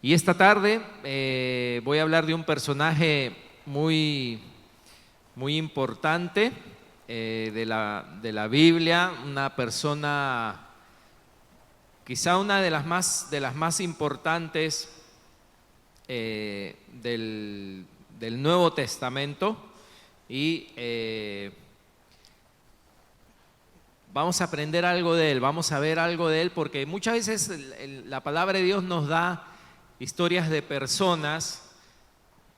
Y esta tarde voy a hablar de un personaje muy importante de la Biblia, una persona, quizá una de las más importantes del Nuevo Testamento, y vamos a aprender algo de él, vamos a ver algo de él, porque muchas veces la palabra de Dios nos da historias de personas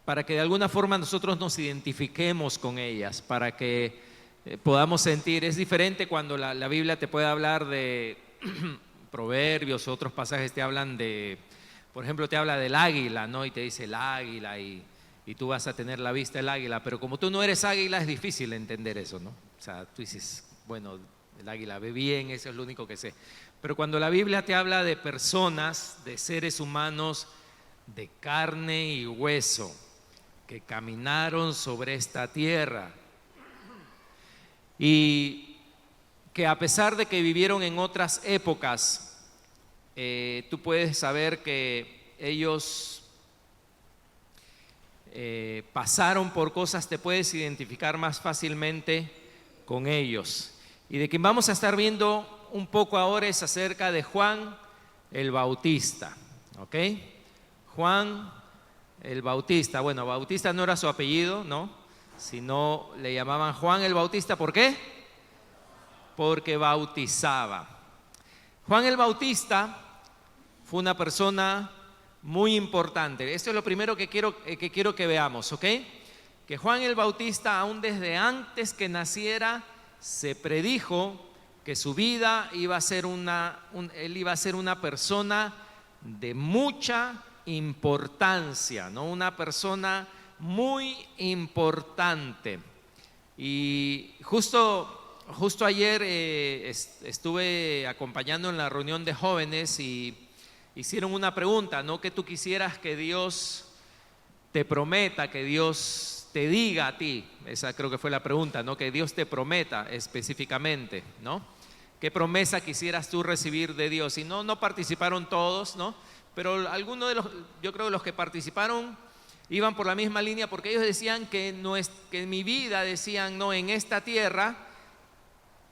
para que de alguna forma nosotros nos identifiquemos con ellas, para que podamos sentir. Es diferente cuando la Biblia te puede hablar de proverbios, otros pasajes te hablan de, por ejemplo, te habla del águila, ¿no? Y te dice el águila y tú vas a tener la vista del águila, pero como tú no eres águila es difícil entender eso, ¿no? O sea, tú dices, bueno, el águila ve bien, eso es lo único que sé. Pero cuando la Biblia te habla de personas, de seres humanos de carne y hueso, que caminaron sobre esta tierra y que a pesar de que vivieron en otras épocas, tú puedes saber que ellos pasaron por cosas, te puedes identificar más fácilmente con ellos. Y de quien vamos a estar viendo un poco ahora es acerca de Juan el Bautista, ¿ok? Juan el Bautista. Bueno, Bautista no era su apellido, ¿no? Sino le llamaban Juan el Bautista. ¿Por qué? Porque bautizaba. Juan el Bautista fue una persona muy importante. Esto es lo primero que quiero que veamos, ¿ok? Que Juan el Bautista, aún desde antes que naciera, se predijo que su vida iba a ser él iba a ser una persona de mucha importancia, ¿no? Una persona muy importante. Y justo ayer estuve acompañando en la reunión de jóvenes y hicieron una pregunta, ¿no? Que tú quisieras que Dios te prometa, que Dios te diga a ti. Esa creo que fue la pregunta, ¿no? Que Dios te prometa específicamente, ¿no? ¿Qué promesa quisieras tú recibir de Dios? Y no participaron todos, ¿no? Pero algunos de yo creo que los que participaron iban por la misma línea, porque ellos decían que en mi vida, decían, no, en esta tierra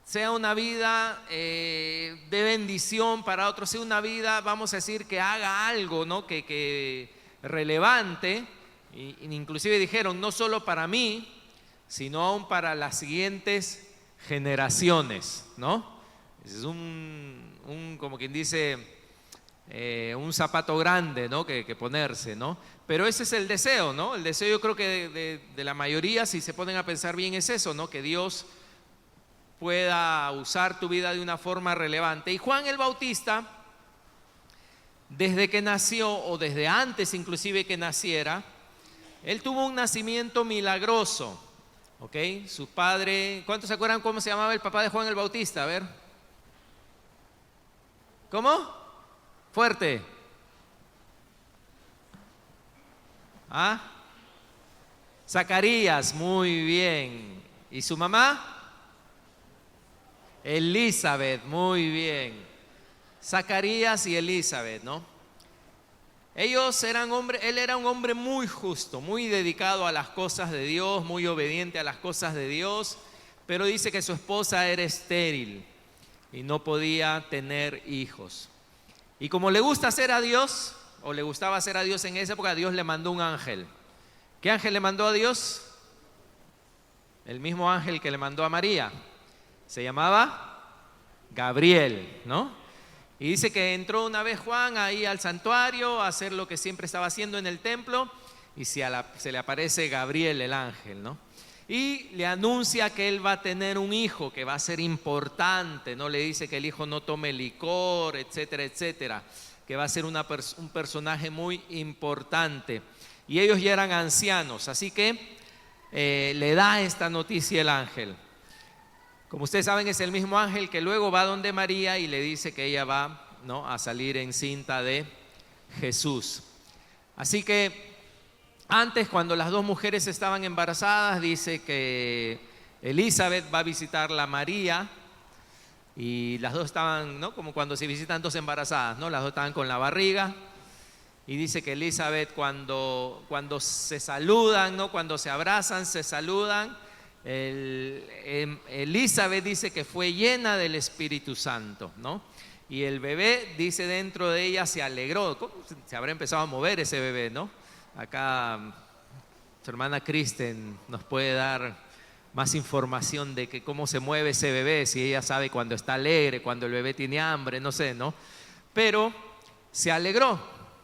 sea una vida de bendición para otros, sea una vida, vamos a decir, que haga algo, ¿no? Que relevante. Inclusive dijeron, no solo para mí, sino aún para las siguientes generaciones, ¿no? Es como quien dice, un zapato grande, ¿no? que ponerse, ¿no? Pero ese es el deseo, ¿no? El deseo, yo creo que de la mayoría, si se ponen a pensar bien, es eso, ¿no? Que Dios pueda usar tu vida de una forma relevante. Y Juan el Bautista, desde que nació, o desde antes inclusive que naciera, él tuvo un nacimiento milagroso, ¿ok? Su padre, ¿cuántos se acuerdan cómo se llamaba el papá de Juan el Bautista? A ver. ¿Cómo? Fuerte. ¿Ah? Zacarías, muy bien. ¿Y su mamá? Elizabeth, muy bien. Zacarías y Elizabeth, ¿no? Ellos eran hombres, él era un hombre muy justo, muy dedicado a las cosas de Dios, muy obediente a las cosas de Dios, pero dice que su esposa era estéril y no podía tener hijos. Y como le gusta hacer a Dios, o le gustaba hacer a Dios en esa época, Dios le mandó un ángel. ¿Qué ángel le mandó a Dios? El mismo ángel que le mandó a María. Se llamaba Gabriel, ¿no? Y dice que entró una vez Juan ahí al santuario a hacer lo que siempre estaba haciendo en el templo, y se le aparece Gabriel, el ángel, ¿no? Y le anuncia que él va a tener un hijo que va a ser importante, ¿no? Le dice que el hijo no tome licor, etcétera, etcétera, que va a ser un personaje muy importante. Y ellos ya eran ancianos, así que le da esta noticia el ángel. Como ustedes saben, es el mismo ángel que luego va donde María y le dice que ella va, ¿no?, a salir encinta de Jesús. Así que antes, cuando las dos mujeres estaban embarazadas, dice que Elizabeth va a visitar a María y las dos estaban, ¿no?, como cuando se visitan dos embarazadas, ¿no? Las dos estaban con la barriga y dice que Elizabeth cuando se saludan, ¿no? Cuando se abrazan, se saludan, Elizabeth dice que fue llena del Espíritu Santo, ¿no? Y el bebé, dice, dentro de ella se alegró. ¿Cómo se habrá empezado a mover ese bebé, no? Acá su hermana Kristen nos puede dar más información de que cómo se mueve ese bebé, si ella sabe cuando está alegre, cuando el bebé tiene hambre, no sé, ¿no? Pero se alegró,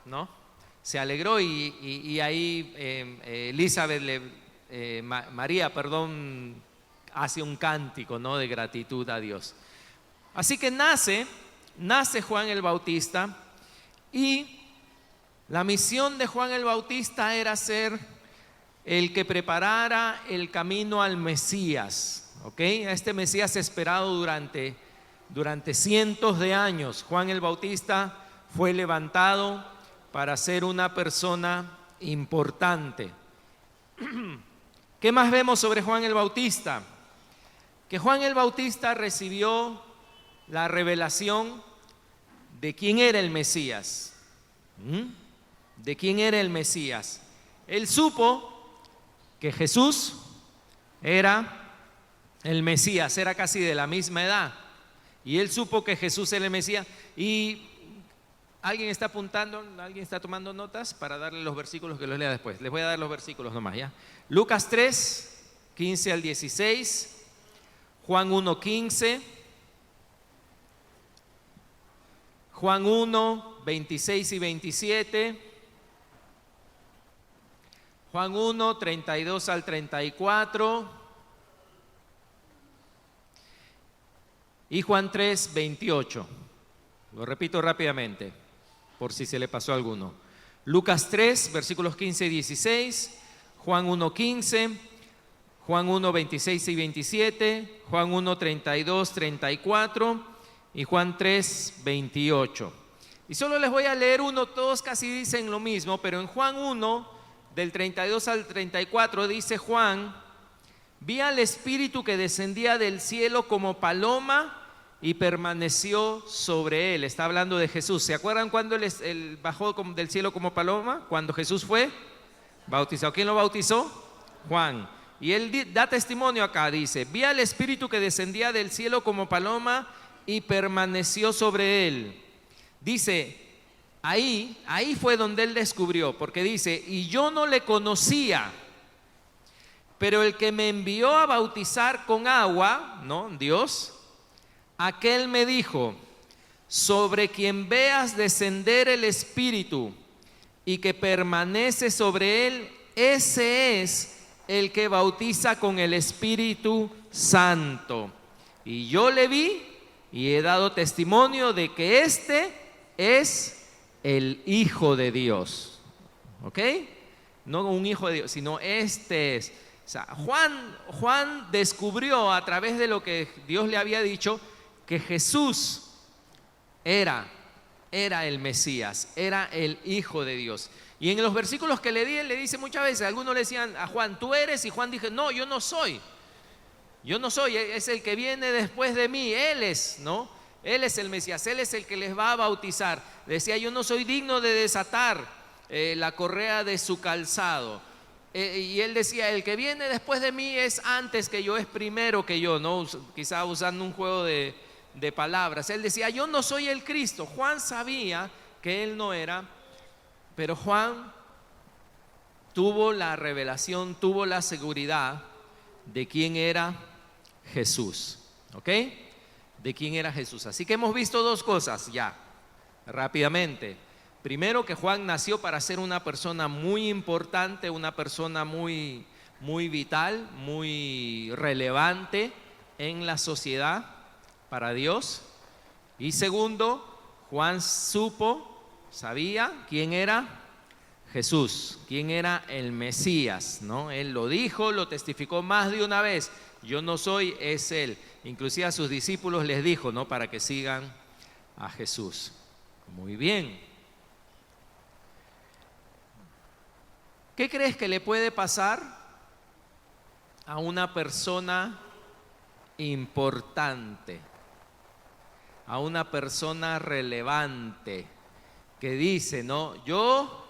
¿no? Se alegró y ahí Elizabeth, María, perdón, hace un cántico, ¿no? De gratitud a Dios. Así que nace Juan el Bautista, y la misión de Juan el Bautista era ser el que preparara el camino al Mesías, ¿ok? Este Mesías esperado durante cientos de años. Juan el Bautista fue levantado para ser una persona importante. ¿Qué más vemos sobre Juan el Bautista? Que Juan el Bautista recibió la revelación de quién era el Mesías. ¿De quién era el Mesías? Él supo que Jesús era el Mesías, era casi de la misma edad, y él supo que Jesús era el Mesías. Y ¿alguien está apuntando? ¿Alguien está tomando notas para darle los versículos que los lea después? Les voy a dar los versículos nomás, ¿ya? Lucas 3, 15 al 16, Juan 1, 15, Juan 1, 26 y 27, Juan 1, 32 al 34 y Juan 3, 28. Lo repito rápidamente, por si se le pasó a alguno. Lucas 3, versículos 15 y 16, Juan 1, 15, Juan 1, 26 y 27, Juan 1, 32, 34 y Juan 3, 28. Y solo les voy a leer uno, todos casi dicen lo mismo, pero en Juan 1, del 32 al 34, dice Juan: vi al Espíritu que descendía del cielo como paloma y permaneció sobre él. Está hablando de Jesús. ¿Se acuerdan cuando él bajó del cielo como paloma? Cuando Jesús fue bautizado. ¿Quién lo bautizó? Juan. Y él da testimonio acá, dice: vi al Espíritu que descendía del cielo como paloma y permaneció sobre él. Dice, ahí fue donde él descubrió, porque dice: y yo no le conocía, pero el que me envió a bautizar con agua, ¿no? Dios, aquel me dijo: sobre quien veas descender el Espíritu y que permanece sobre él, ese es el que bautiza con el Espíritu Santo. Y yo le vi y he dado testimonio de que este es el Hijo de Dios. ¿Ok? No un hijo de Dios, sino este es. O sea, Juan descubrió a través de lo que Dios le había dicho que Jesús era el Mesías, era el Hijo de Dios. Y en los versículos que le di, él le dice muchas veces, algunos le decían a Juan: tú eres, y Juan dijo: no, yo no soy, es el que viene después de mí, él es, ¿no? Él es el Mesías, él es el que les va a bautizar. Decía: yo no soy digno de desatar la correa de su calzado. Y él decía: el que viene después de mí es antes que yo, es primero que yo, ¿no? Quizá usando un juego de palabras. Él decía: yo no soy el Cristo. Juan sabía que él no era, pero Juan tuvo la revelación, tuvo la seguridad de quién era Jesús. ¿Ok? De quién era Jesús. Así que hemos visto dos cosas ya, rápidamente. Primero, que Juan nació para ser una persona muy importante, una persona muy, muy vital, muy relevante en la sociedad para Dios. Y segundo, Juan sabía quién era Jesús, quién era el Mesías, ¿no? Él lo dijo, lo testificó más de una vez: yo no soy, es él. Inclusive a sus discípulos les dijo, ¿no? Para que sigan a Jesús. Muy bien. ¿Qué crees que le puede pasar a una persona importante, a una persona relevante, que dice, ¿no? Yo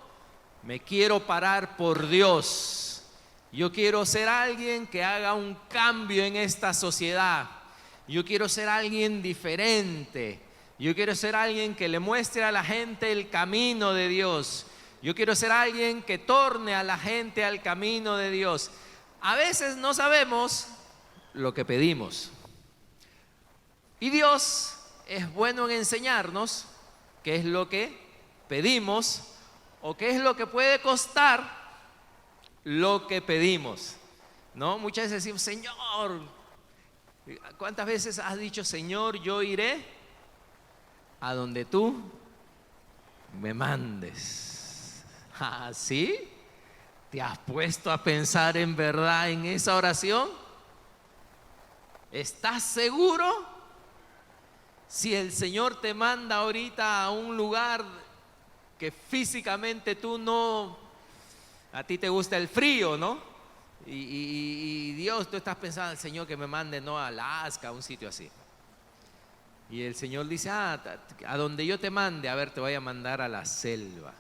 me quiero parar por Dios. Yo quiero ser alguien que haga un cambio en esta sociedad. Yo quiero ser alguien diferente. Yo quiero ser alguien que le muestre a la gente el camino de Dios. Yo quiero ser alguien que torne a la gente al camino de Dios. A veces no sabemos lo que pedimos. Y Dios es bueno en enseñarnos qué es lo que pedimos o qué es lo que puede costar lo que pedimos, ¿no? Muchas veces decimos, Señor, ¿cuántas veces has dicho, Señor, yo iré a donde tú me mandes? ¿Ah, sí? ¿Te has puesto a pensar en verdad en esa oración? ¿Estás seguro? Si el Señor te manda ahorita a un lugar que físicamente tú no, a ti te gusta el frío, ¿no? Y Dios, tú estás pensando, el Señor que me mande, no, a Alaska, a un sitio así. Y el Señor dice, a donde yo te mande, a ver, te voy a mandar a la selva.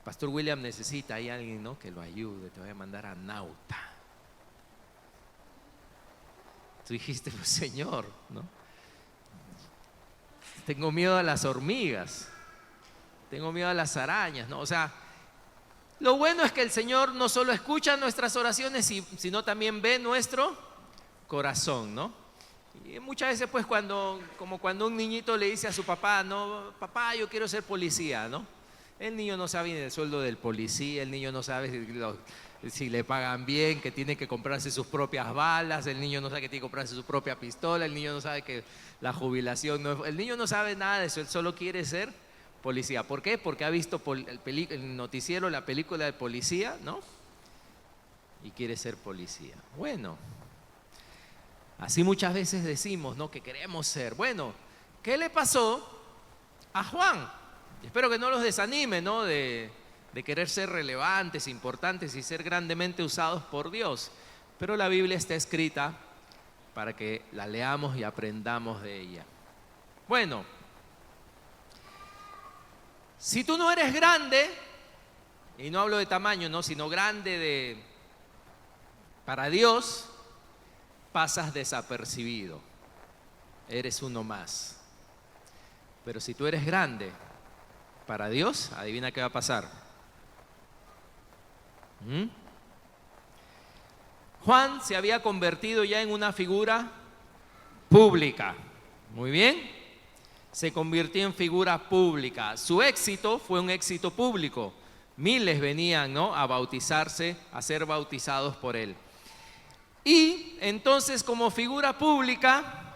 Pastor William necesita ahí alguien, ¿no?, que lo ayude, te voy a mandar a Nauta. Tú dijiste, pues, Señor, ¿no? Tengo miedo a las hormigas, tengo miedo a las arañas, ¿no? O sea, lo bueno es que el Señor no solo escucha nuestras oraciones, sino también ve nuestro corazón, ¿no? Y muchas veces, pues, como cuando un niñito le dice a su papá, no, papá, yo quiero ser policía, ¿no? El niño no sabe ni el sueldo del policía, el niño no sabe si le pagan bien, que tiene que comprarse sus propias balas, el niño no sabe que tiene que comprarse su propia pistola, el niño no sabe que la jubilación no es, el niño no sabe nada de eso, él solo quiere ser policía. ¿Por qué? Porque ha visto el noticiero, la película de policía, ¿no? Y quiere ser policía. Bueno, así muchas veces decimos, ¿no?, que queremos ser. Bueno, ¿qué le pasó a Juan? Espero que no los desanime, ¿no?, de querer ser relevantes, importantes y ser grandemente usados por Dios. Pero la Biblia está escrita para que la leamos y aprendamos de ella. Bueno, si tú no eres grande, y no hablo de tamaño, no, sino grande para Dios, pasas desapercibido. Eres uno más. Pero si tú eres grande para Dios, adivina qué va a pasar. Juan se había convertido ya en una figura pública. Muy bien. Se convirtió en figura pública. Su éxito fue un éxito público. Miles venían, ¿no?, a bautizarse, a ser bautizados por él. Y entonces, como figura pública,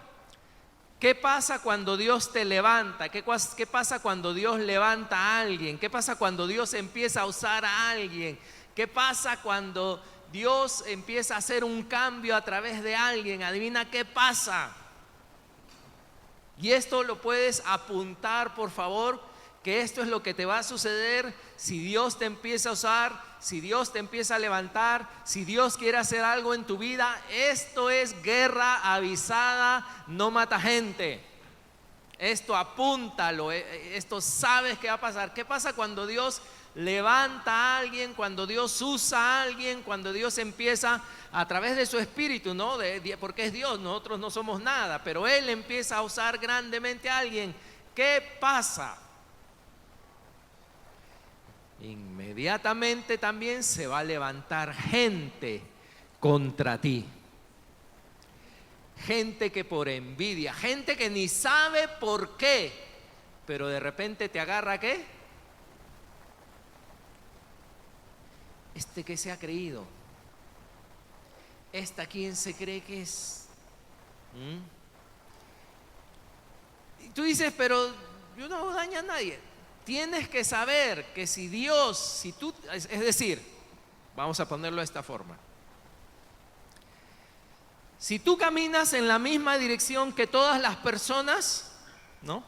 ¿qué pasa cuando Dios te levanta? ¿Qué pasa cuando Dios levanta a alguien? ¿Qué pasa cuando Dios empieza a usar a alguien? ¿Qué pasa cuando Dios empieza a hacer un cambio a través de alguien? Adivina qué pasa. Y esto lo puedes apuntar, por favor, que esto es lo que te va a suceder si Dios te empieza a usar, si Dios te empieza a levantar, si Dios quiere hacer algo en tu vida. Esto es guerra avisada, no mata gente. Esto apúntalo, esto sabes que va a pasar. ¿Qué pasa cuando Dios levanta a alguien, cuando Dios usa a alguien, cuando Dios empieza a través de su espíritu, ¿no? Porque es Dios, nosotros no somos nada, pero Él empieza a usar grandemente a alguien? ¿Qué pasa? Inmediatamente también se va a levantar gente contra ti. Gente que por envidia, gente que ni sabe por qué, pero de repente te agarra, ¿qué? ¿Que se ha creído? ¿Quién se cree que es? Y tú dices, pero yo no daño a nadie. Tienes que saber que si Dios, es decir, vamos a ponerlo de esta forma. Si tú caminas en la misma dirección que todas las personas, ¿no?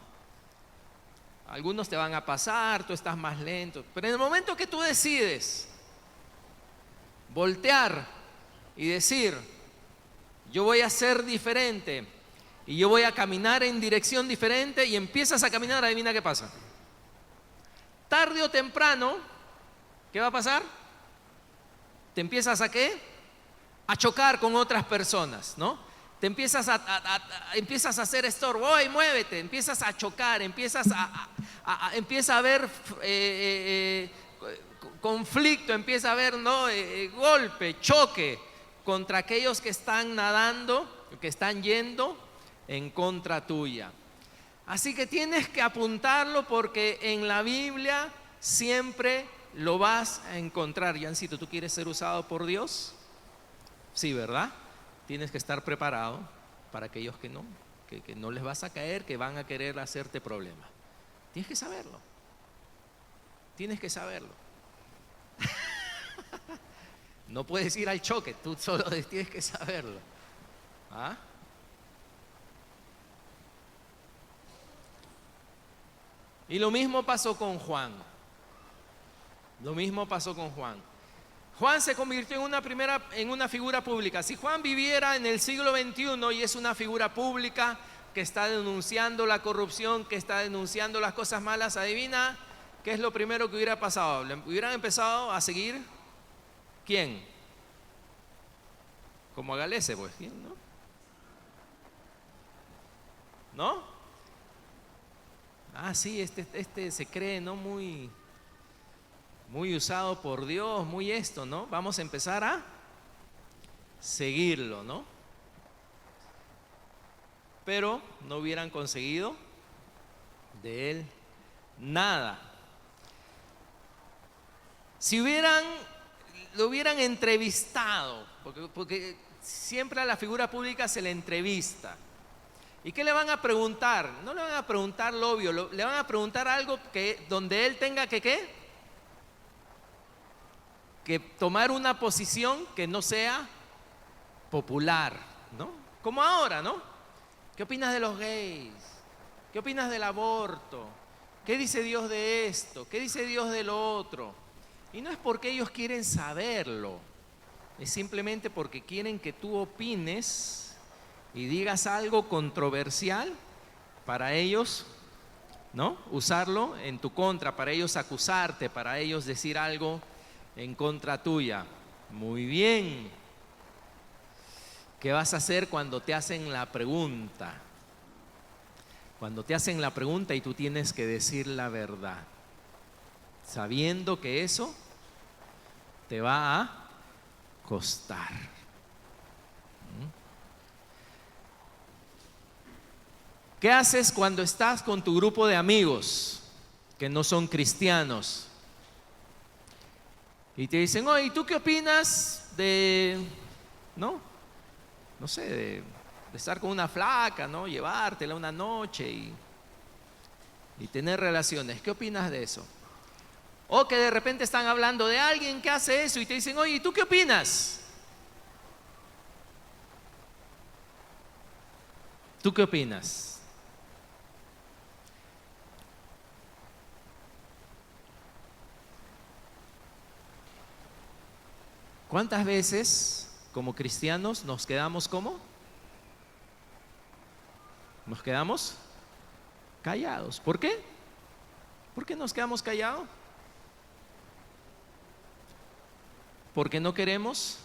Algunos te van a pasar, tú estás más lento, pero en el momento que tú decides voltear y decir, yo voy a ser diferente y yo voy a caminar en dirección diferente, y empiezas a caminar, adivina qué pasa. tarde o temprano, ¿qué va a pasar? Te empiezas ¿a qué? A chocar con otras personas, ¿no? Te empiezas empiezas a hacer estorbo, ¡oye, muévete! Empiezas a chocar, empieza a haber conflicto, empieza a haber, ¿no? Golpe, choque contra aquellos que están nadando, que están yendo en contra tuya. Así que tienes que apuntarlo porque en la Biblia siempre lo vas a encontrar. Yancito, ¿tú quieres ser usado por Dios? Sí, ¿verdad? Tienes que estar preparado para aquellos que no les vas a caer, que van a querer hacerte problema. Tienes que saberlo. Tienes que saberlo. No puedes ir al choque, tú solo tienes que saberlo. ¿Ah? Y lo mismo pasó con Juan. Lo mismo pasó con Juan. Juan se convirtió en una figura pública. Si Juan viviera en el siglo XXI y es una figura pública que está denunciando la corrupción, que está denunciando las cosas malas, adivina qué es lo primero que hubiera pasado. ¿Le hubieran empezado a seguir? ¿Quién? Como a Galese, pues, ¿quién, no? ¿No? Ah, sí, este se cree, ¿no? Muy usado por Dios, muy esto, ¿no? Vamos a empezar a seguirlo, ¿no? Pero no hubieran conseguido de él nada. Si lo hubieran entrevistado, porque siempre a la figura pública se le entrevista. ¿Y qué le van a preguntar? No le van a preguntar lo obvio, le van a preguntar algo donde él tenga que ¿qué? Que tomar una posición que no sea popular, ¿no? Como ahora, ¿no? ¿Qué opinas de los gays? ¿Qué opinas del aborto? ¿Qué dice Dios de esto? ¿Qué dice Dios de lo otro? Y no es porque ellos quieren saberlo, es simplemente porque quieren que tú opines y digas algo controversial para ellos, ¿no? Usarlo en tu contra, para ellos acusarte, para ellos decir algo en contra tuya. Muy bien. ¿Qué vas a hacer cuando te hacen la pregunta? Cuando te hacen la pregunta y tú tienes que decir la verdad, sabiendo que eso te va a costar. ¿Qué haces cuando estás con tu grupo de amigos que no son cristianos? Y te dicen, oye, ¿tú qué opinas de, no sé, de estar con una flaca, ¿no? Llevártela una noche y tener relaciones? ¿Qué opinas de eso? O que de repente están hablando de alguien que hace eso y te dicen, oye, ¿tú qué opinas? ¿Tú qué opinas? ¿Cuántas veces como cristianos nos quedamos como? Nos quedamos callados. ¿Por qué? ¿Por qué nos quedamos callados? Porque no queremos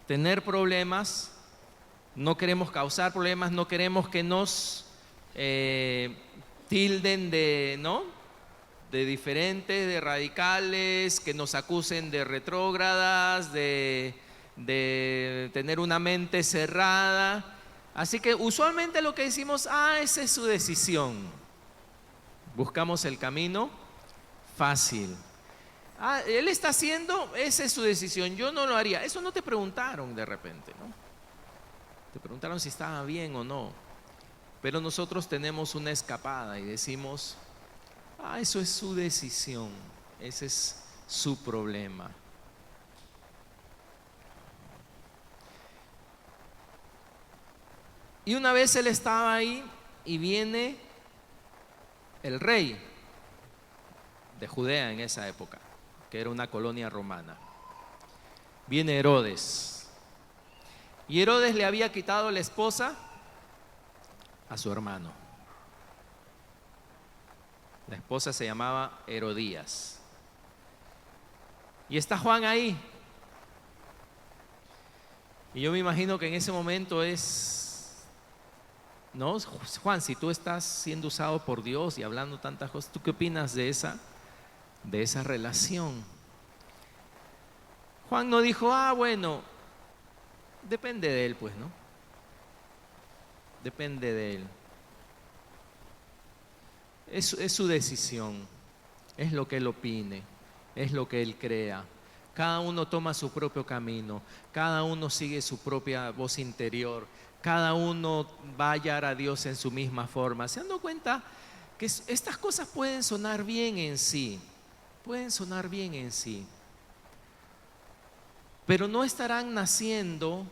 tener problemas, no queremos causar problemas, no queremos que nos tilden de, ¿no?, de diferentes, de radicales, que nos acusen de retrógradas, de tener una mente cerrada. Así que usualmente lo que decimos, esa es su decisión. Buscamos el camino fácil. Él está haciendo, esa es su decisión, yo no lo haría. Eso no te preguntaron de repente, ¿no? Te preguntaron si estaba bien o no. Pero nosotros tenemos una escapada y decimos, eso es su decisión, ese es su problema. Y una vez él estaba ahí y viene el rey de Judea en esa época, que era una colonia romana. Viene Herodes. Y Herodes le había quitado la esposa a su hermano. La esposa se llamaba Herodías. Y está Juan ahí. Y yo me imagino que en ese momento no, Juan, si tú estás siendo usado por Dios y hablando tantas cosas, ¿tú qué opinas de esa relación? Juan no dijo, bueno, depende de él, pues, ¿no? Depende de él. Es su decisión, es lo que él opine, es lo que él crea. Cada uno toma su propio camino, cada uno sigue su propia voz interior, cada uno va a hallar a Dios en su misma forma. ¿Se han dado cuenta que estas cosas pueden sonar bien en sí? Pueden sonar bien en sí, pero no estarán naciendo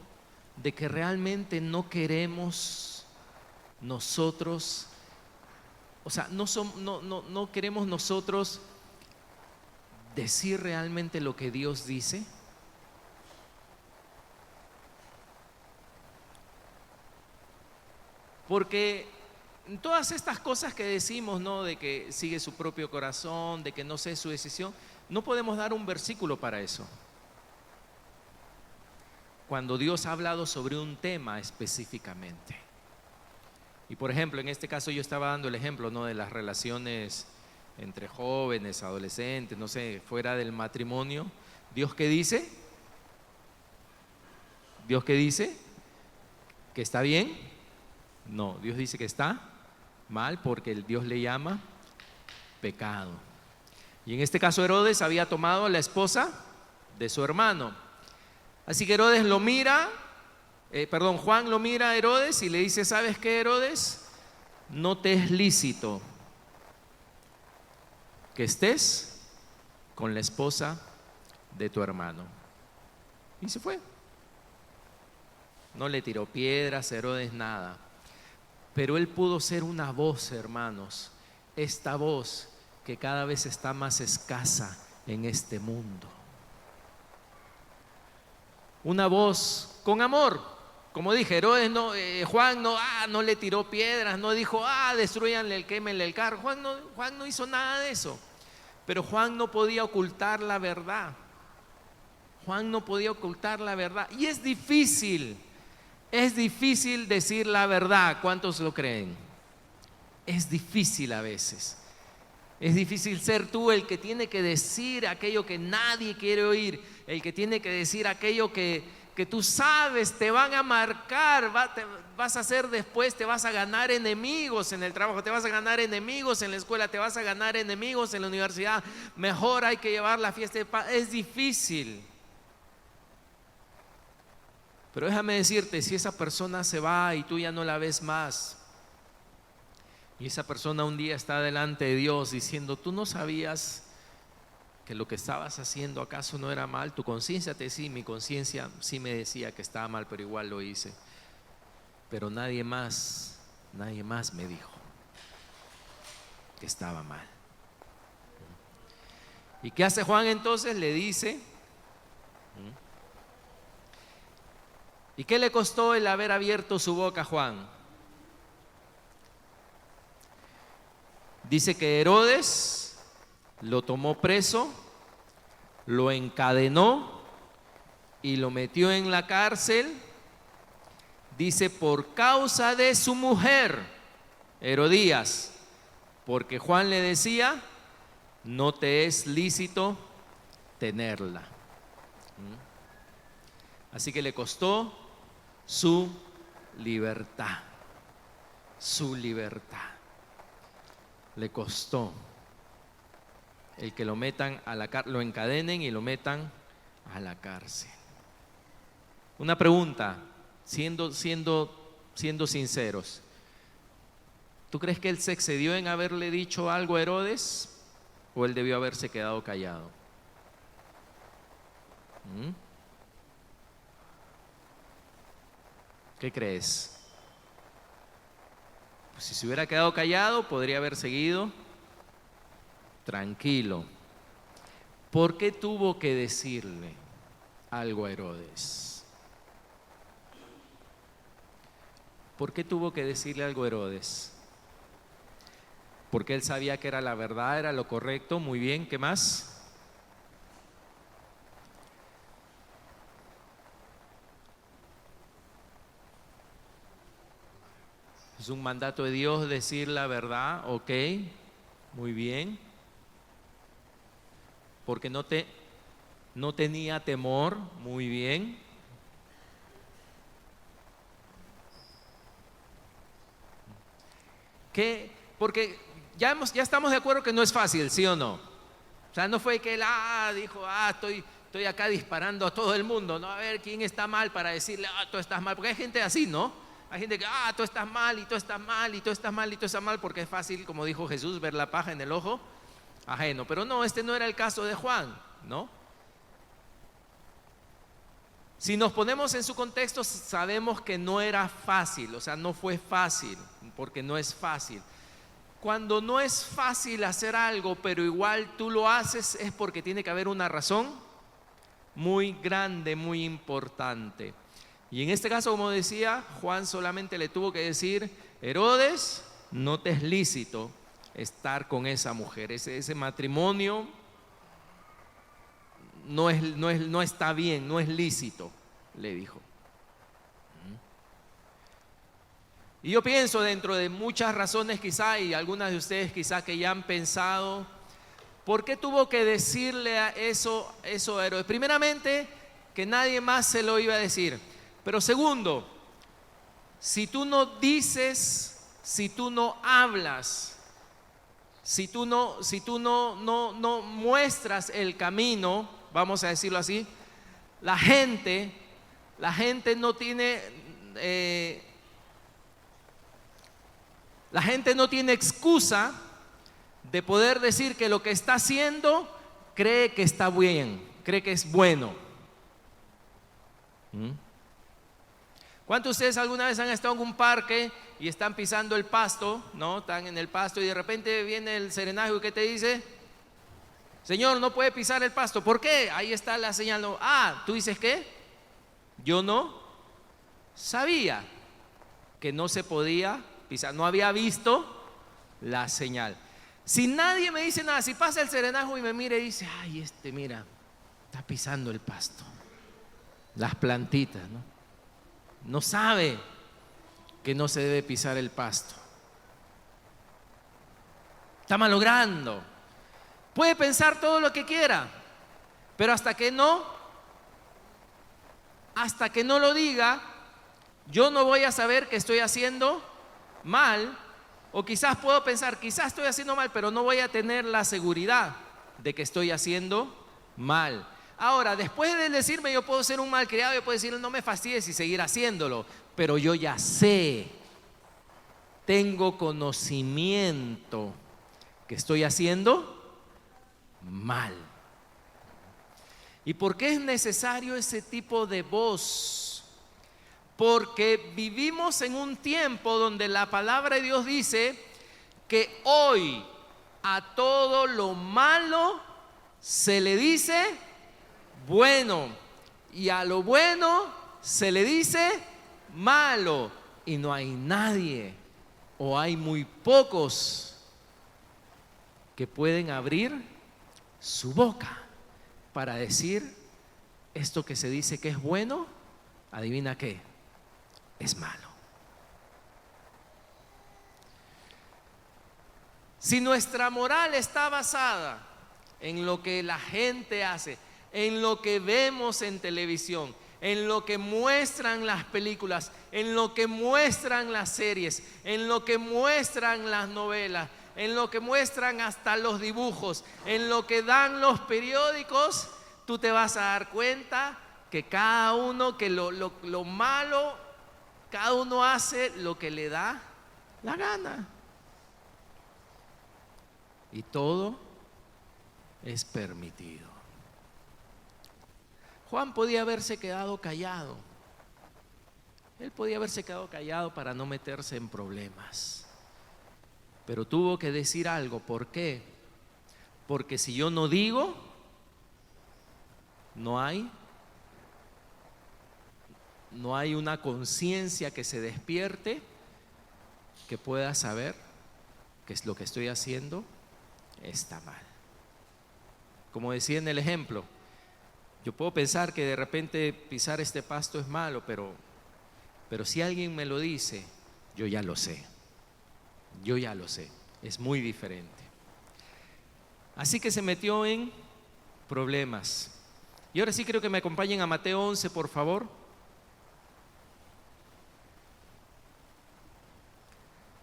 de que realmente no queremos nosotros, o sea, no queremos nosotros decir realmente lo que Dios dice. Porque todas estas cosas que decimos, ¿no? De que sigue su propio corazón, de que no sé su decisión, no podemos dar un versículo para eso. Cuando Dios ha hablado sobre un tema específicamente. Y por ejemplo, en este caso yo estaba dando el ejemplo, ¿no? De las relaciones entre jóvenes, adolescentes, no sé, fuera del matrimonio. ¿Dios qué dice? ¿Dios qué dice? ¿Que está bien? No, Dios dice que está mal porque Dios le llama pecado. Y en este caso Herodes había tomado a la esposa de su hermano. Así que Herodes lo mira, Juan lo mira a Herodes y le dice, ¿sabes qué, Herodes? No te es lícito que estés con la esposa de tu hermano. Y se fue. No le tiró piedras a Herodes, nada. Pero él pudo ser una voz, hermanos, esta voz que cada vez está más escasa en este mundo. Una voz con amor. Como dije, Herodes Juan no le tiró piedras, no dijo, destruyanle, quémenle el carro. Juan no hizo nada de eso. Pero Juan no podía ocultar la verdad. Juan no podía ocultar la verdad. Y es difícil decir la verdad. ¿Cuántos lo creen? Es difícil a veces. Es difícil ser tú el que tiene que decir aquello que nadie quiere oír, el que tiene que decir aquello que tú sabes te van a marcar, vas a hacer después, te vas a ganar enemigos en el trabajo, te vas a ganar enemigos en la escuela, te vas a ganar enemigos en la universidad. Mejor hay que llevar la fiesta de paz. Es difícil. Pero déjame decirte, si esa persona se va y tú ya no la ves más, y esa persona un día está delante de Dios diciendo, tú no sabías que lo que estabas haciendo acaso no era mal, tu conciencia te decía, mi conciencia sí me decía que estaba mal, pero igual lo hice. Pero nadie más me dijo que estaba mal. ¿Y qué hace Juan entonces? Le dice, ¿y qué le costó el haber abierto su boca a Juan? Dice que Herodes lo tomó preso, lo encadenó y lo metió en la cárcel. Dice, por causa de su mujer, Herodías, porque Juan le decía, no te es lícito tenerla. Así que le costó su libertad. Su libertad. Le costó el que lo metan a la cárcel, lo encadenen y lo metan a la cárcel. Una pregunta, siendo sinceros. ¿Tú crees que él se excedió en haberle dicho algo a Herodes o él debió haberse quedado callado? ¿Qué crees? Pues si se hubiera quedado callado, podría haber seguido tranquilo. ¿Por qué tuvo que decirle algo a Herodes? ¿Por qué tuvo que decirle algo a Herodes? porque él sabía que era la verdad, era lo correcto. Muy bien, ¿qué más? Es un mandato de Dios decir la verdad, ok, muy bien. Porque no tenía temor, muy bien. ¿Qué? Porque ya estamos de acuerdo que no es fácil, ¿sí o no? O sea, no fue que él dijo, estoy acá disparando a todo el mundo, ¿no? A ver quién está mal para decirle, tú estás mal. Porque hay gente así, ¿no? Hay gente que, tú estás mal, y tú estás mal, y tú estás mal, y tú estás mal, porque es fácil, como dijo Jesús, ver la paja en el ojo ajeno. Pero no, este no era el caso de Juan, ¿no? Si nos ponemos en su contexto, sabemos que no era fácil, o sea, no fue fácil, porque no es fácil. Cuando no es fácil hacer algo, pero igual tú lo haces, es porque tiene que haber una razón muy grande, muy importante. Y en este caso, como decía, Juan solamente le tuvo que decir, Herodes, no te es lícito estar con esa mujer, ese matrimonio no está bien, no es lícito, le dijo. Y yo pienso, dentro de muchas razones quizá, y algunas de ustedes quizá que ya han pensado, ¿por qué tuvo que decirle eso a Herodes? Primeramente, que nadie más se lo iba a decir. Pero segundo, si tú no dices, si tú no hablas, si tú no muestras el camino, vamos a decirlo así, la gente no tiene excusa de poder decir que lo que está haciendo cree que está bien, cree que es bueno. ¿Cuántos de ustedes alguna vez han estado en un parque y están pisando el pasto, ¿no? Están en el pasto y de repente viene el serenaje y ¿qué te dice? Señor, no puede pisar el pasto. ¿Por qué? Ahí está la señal. No. ¿Tú dices qué? Yo no sabía que no se podía pisar, no había visto la señal. Si nadie me dice nada, si pasa el serenajo y me mira y dice, mira, está pisando el pasto, las plantitas, ¿no? No sabe que no se debe pisar el pasto, está malogrando. Puede pensar todo lo que quiera, pero hasta que no lo diga, yo no voy a saber que estoy haciendo mal. O quizás puedo pensar, quizás estoy haciendo mal, pero no voy a tener la seguridad de que estoy haciendo mal. Ahora, después de decirme, yo puedo ser un malcriado, yo puedo decirle, no me fastidies y seguir haciéndolo, pero yo ya sé, tengo conocimiento que estoy haciendo mal. ¿Y por qué es necesario ese tipo de voz? Porque vivimos en un tiempo donde la palabra de Dios dice que hoy a todo lo malo se le dice bueno y a lo bueno se le dice malo, y no hay nadie o hay muy pocos que pueden abrir su boca para decir esto que se dice que es bueno, adivina qué, es malo. Si nuestra moral está basada en lo que la gente hace, en lo que vemos en televisión, en lo que muestran las películas, en lo que muestran las series, en lo que muestran las novelas, en lo que muestran hasta los dibujos, en lo que dan los periódicos, tú te vas a dar cuenta que cada uno, que lo malo, cada uno hace lo que le da la gana. Y todo es permitido. Juan podía haberse quedado callado. Él podía haberse quedado callado para no meterse en problemas. Pero tuvo que decir algo. ¿Por qué? Porque si yo no digo, no hay una conciencia que se despierte que pueda saber que es lo que estoy haciendo está mal. Como decía en el ejemplo, yo puedo pensar que de repente pisar este pasto es malo, pero si alguien me lo dice, yo ya lo sé. Yo ya lo sé. Es muy diferente. Así que se metió en problemas. Y ahora sí creo que me acompañen a Mateo 11, por favor.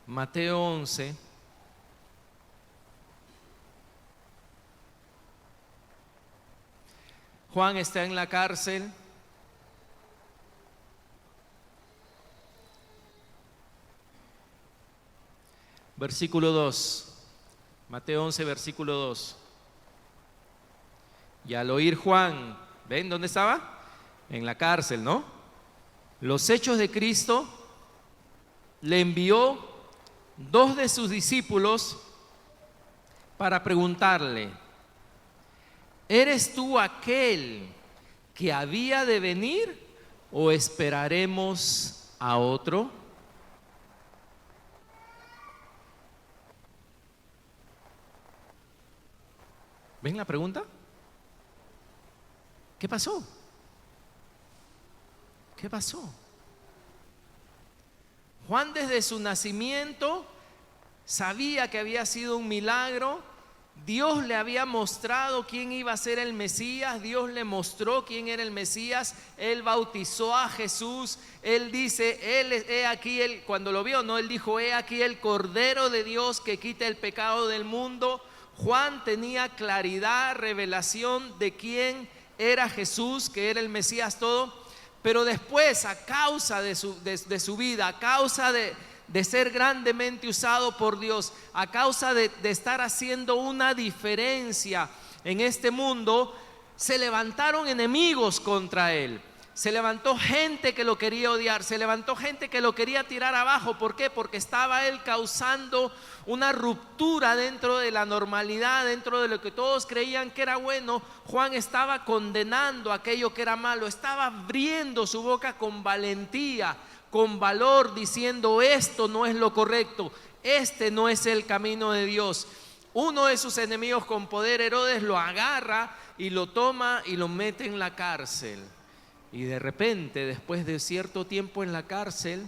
Mateo 11. Juan está en la cárcel. Versículo 2. Mateo 11, versículo 2. Y al oír Juan, ¿ven dónde estaba? En la cárcel, ¿no? Los hechos de Cristo, le envió 2 de sus discípulos para preguntarle: ¿eres tú aquel que había de venir o esperaremos a otro? ¿Ven la pregunta? ¿Qué pasó? ¿Qué pasó? Juan desde su nacimiento sabía que había sido un milagro. Dios le había mostrado quién iba a ser el Mesías. Dios le mostró quién era el Mesías. Él bautizó a Jesús. Él dice, he aquí, cuando lo vio, no, él dijo, he aquí el Cordero de Dios que quita el pecado del mundo. Juan tenía claridad, revelación de quién era Jesús, que era el Mesías todo. Pero después, a causa de su vida, a causa de ser grandemente usado por Dios, a causa de estar haciendo una diferencia en este mundo, se levantaron enemigos contra él. Se levantó gente que lo quería odiar, se levantó gente que lo quería tirar abajo. ¿Por qué? Porque estaba él causando una ruptura dentro de la normalidad, dentro de lo que todos creían que era bueno. Juan estaba condenando aquello que era malo, estaba abriendo su boca con valentía, con valor, diciendo: esto no es lo correcto, este no es el camino de Dios. Uno de sus enemigos con poder, Herodes, lo agarra y lo toma y lo mete en la cárcel. Y de repente, después de cierto tiempo en la cárcel,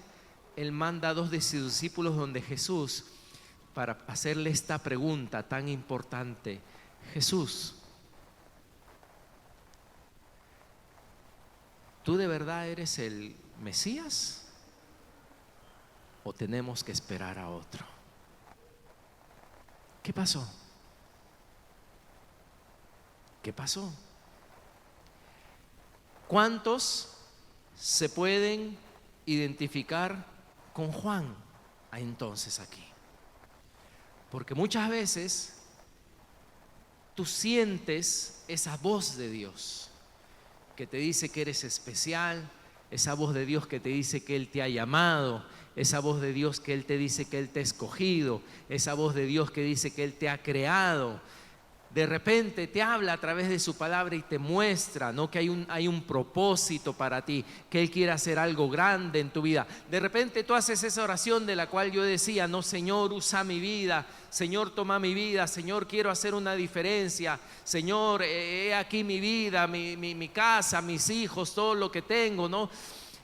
él manda a 2 de sus discípulos donde Jesús para hacerle esta pregunta tan importante: Jesús, ¿tú de verdad eres el Mesías o tenemos que esperar a otro? ¿Qué pasó? ¿Qué pasó? ¿Cuántos se pueden identificar con Juan entonces aquí? Porque muchas veces tú sientes esa voz de Dios que te dice que eres especial, esa voz de Dios que te dice que Él te ha llamado, esa voz de Dios que Él te dice que Él te ha escogido, esa voz de Dios que dice que Él te ha creado. De repente te habla a través de su palabra y te muestra, ¿no?, que hay un propósito para ti, que Él quiere hacer algo grande en tu vida. De repente tú haces esa oración de la cual yo decía: no, Señor, usa mi vida, Señor, toma mi vida, Señor, quiero hacer una diferencia, Señor, he aquí mi vida, mi casa, mis hijos, todo lo que tengo, ¿no?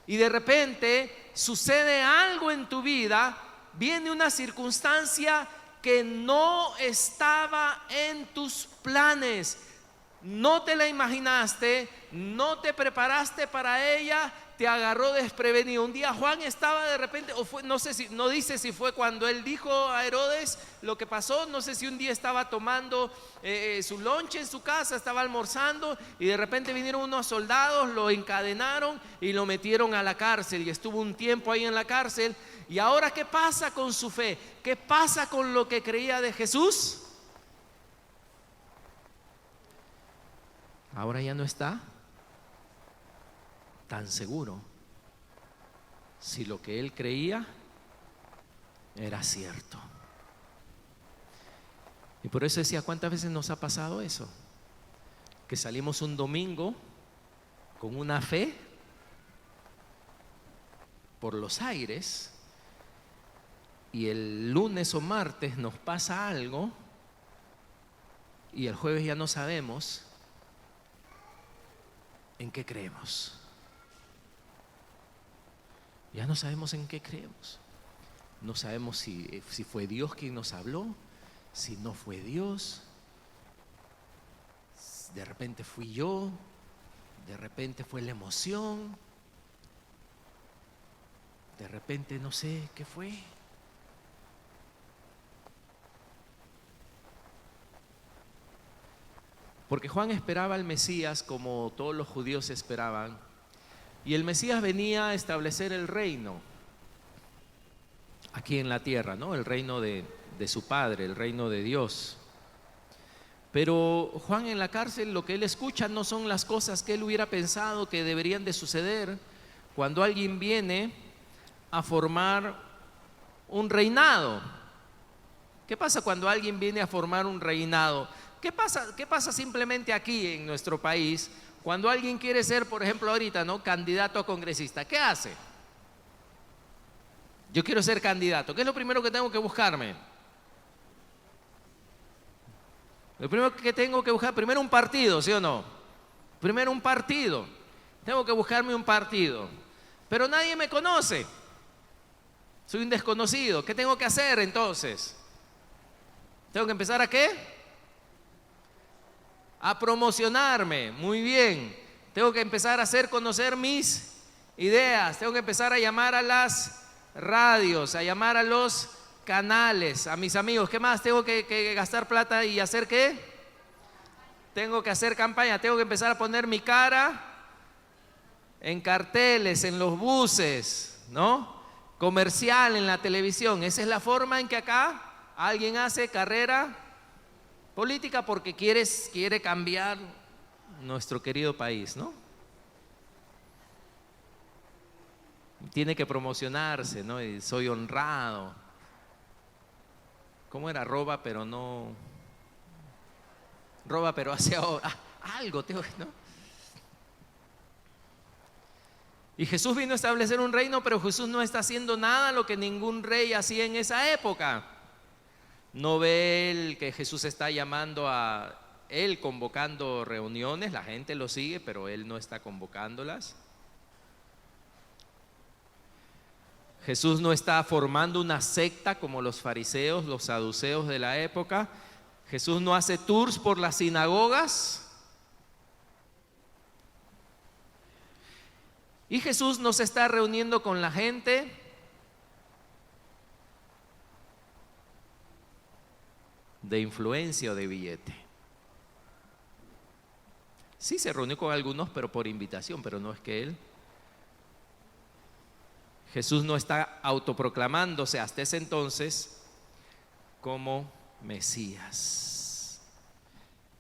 Y de repente sucede algo en tu vida, viene una circunstancia que no estaba en tus planes, no te la imaginaste, no te preparaste para ella, te agarró desprevenido. Un día Juan estaba de repente, o fue, no sé si, no dice si fue cuando él dijo a Herodes lo que pasó, no sé si un día estaba tomando su lonche en su casa, estaba almorzando y de repente vinieron unos soldados, lo encadenaron y lo metieron a la cárcel y estuvo un tiempo ahí en la cárcel. Y ahora, ¿qué pasa con su fe? ¿Qué pasa con lo que creía de Jesús? Ahora ya no está tan seguro si lo que él creía era cierto. Y por eso decía, ¿cuántas veces nos ha pasado eso? Que salimos un domingo con una fe por los aires y el lunes o martes nos pasa algo y el jueves ya no sabemos en qué creemos. Ya no sabemos en qué creemos. No sabemos si fue Dios quien nos habló, si no fue Dios. De repente fui yo, de repente fue la emoción, de repente no sé qué fue. Porque Juan esperaba al Mesías como todos los judíos esperaban. Y el Mesías venía a establecer el reino aquí en la tierra, ¿no? El reino de su Padre, el reino de Dios. Pero Juan en la cárcel, lo que él escucha no son las cosas que él hubiera pensado que deberían de suceder cuando alguien viene a formar un reinado. ¿Qué pasa cuando alguien viene a formar un reinado? ¿Qué pasa simplemente aquí en nuestro país cuando alguien quiere ser, por ejemplo, ahorita, ¿no?, candidato a congresista? ¿Qué hace? Yo quiero ser candidato. ¿Qué es lo primero que tengo que buscarme? Lo primero que tengo que buscar, primero un partido, ¿sí o no? Primero un partido. Tengo que buscarme un partido. Pero nadie me conoce. Soy un desconocido. ¿Qué tengo que hacer entonces? ¿Tengo que empezar a qué? A promocionarme. Muy bien. Tengo que empezar a hacer conocer mis ideas. Tengo que empezar a llamar a las radios, a llamar a los canales, a mis amigos. ¿Qué más? Tengo que gastar plata y hacer qué? Tengo que hacer campaña. Tengo que empezar a poner mi cara en carteles, en los buses, ¿no? Comercial, en la televisión. Esa es la forma en que acá alguien hace carrera política porque quiere cambiar nuestro querido país, ¿no? Tiene que promocionarse, ¿no? Y soy honrado. ¿Cómo era? Roba pero no... Roba pero hace algo, ¿no? Y Jesús vino a establecer un reino, pero Jesús no está haciendo nada lo que ningún rey hacía en esa época. No ve él que Jesús está llamando a él, convocando reuniones, la gente lo sigue, pero él no está convocándolas. Jesús no está formando una secta como los fariseos, los saduceos de la época. Jesús no hace tours por las sinagogas. Y Jesús no se está reuniendo con la gente de influencia o de billete. Sí se reunió con algunos, pero por invitación, pero no es que él. Jesús no está autoproclamándose hasta ese entonces como Mesías.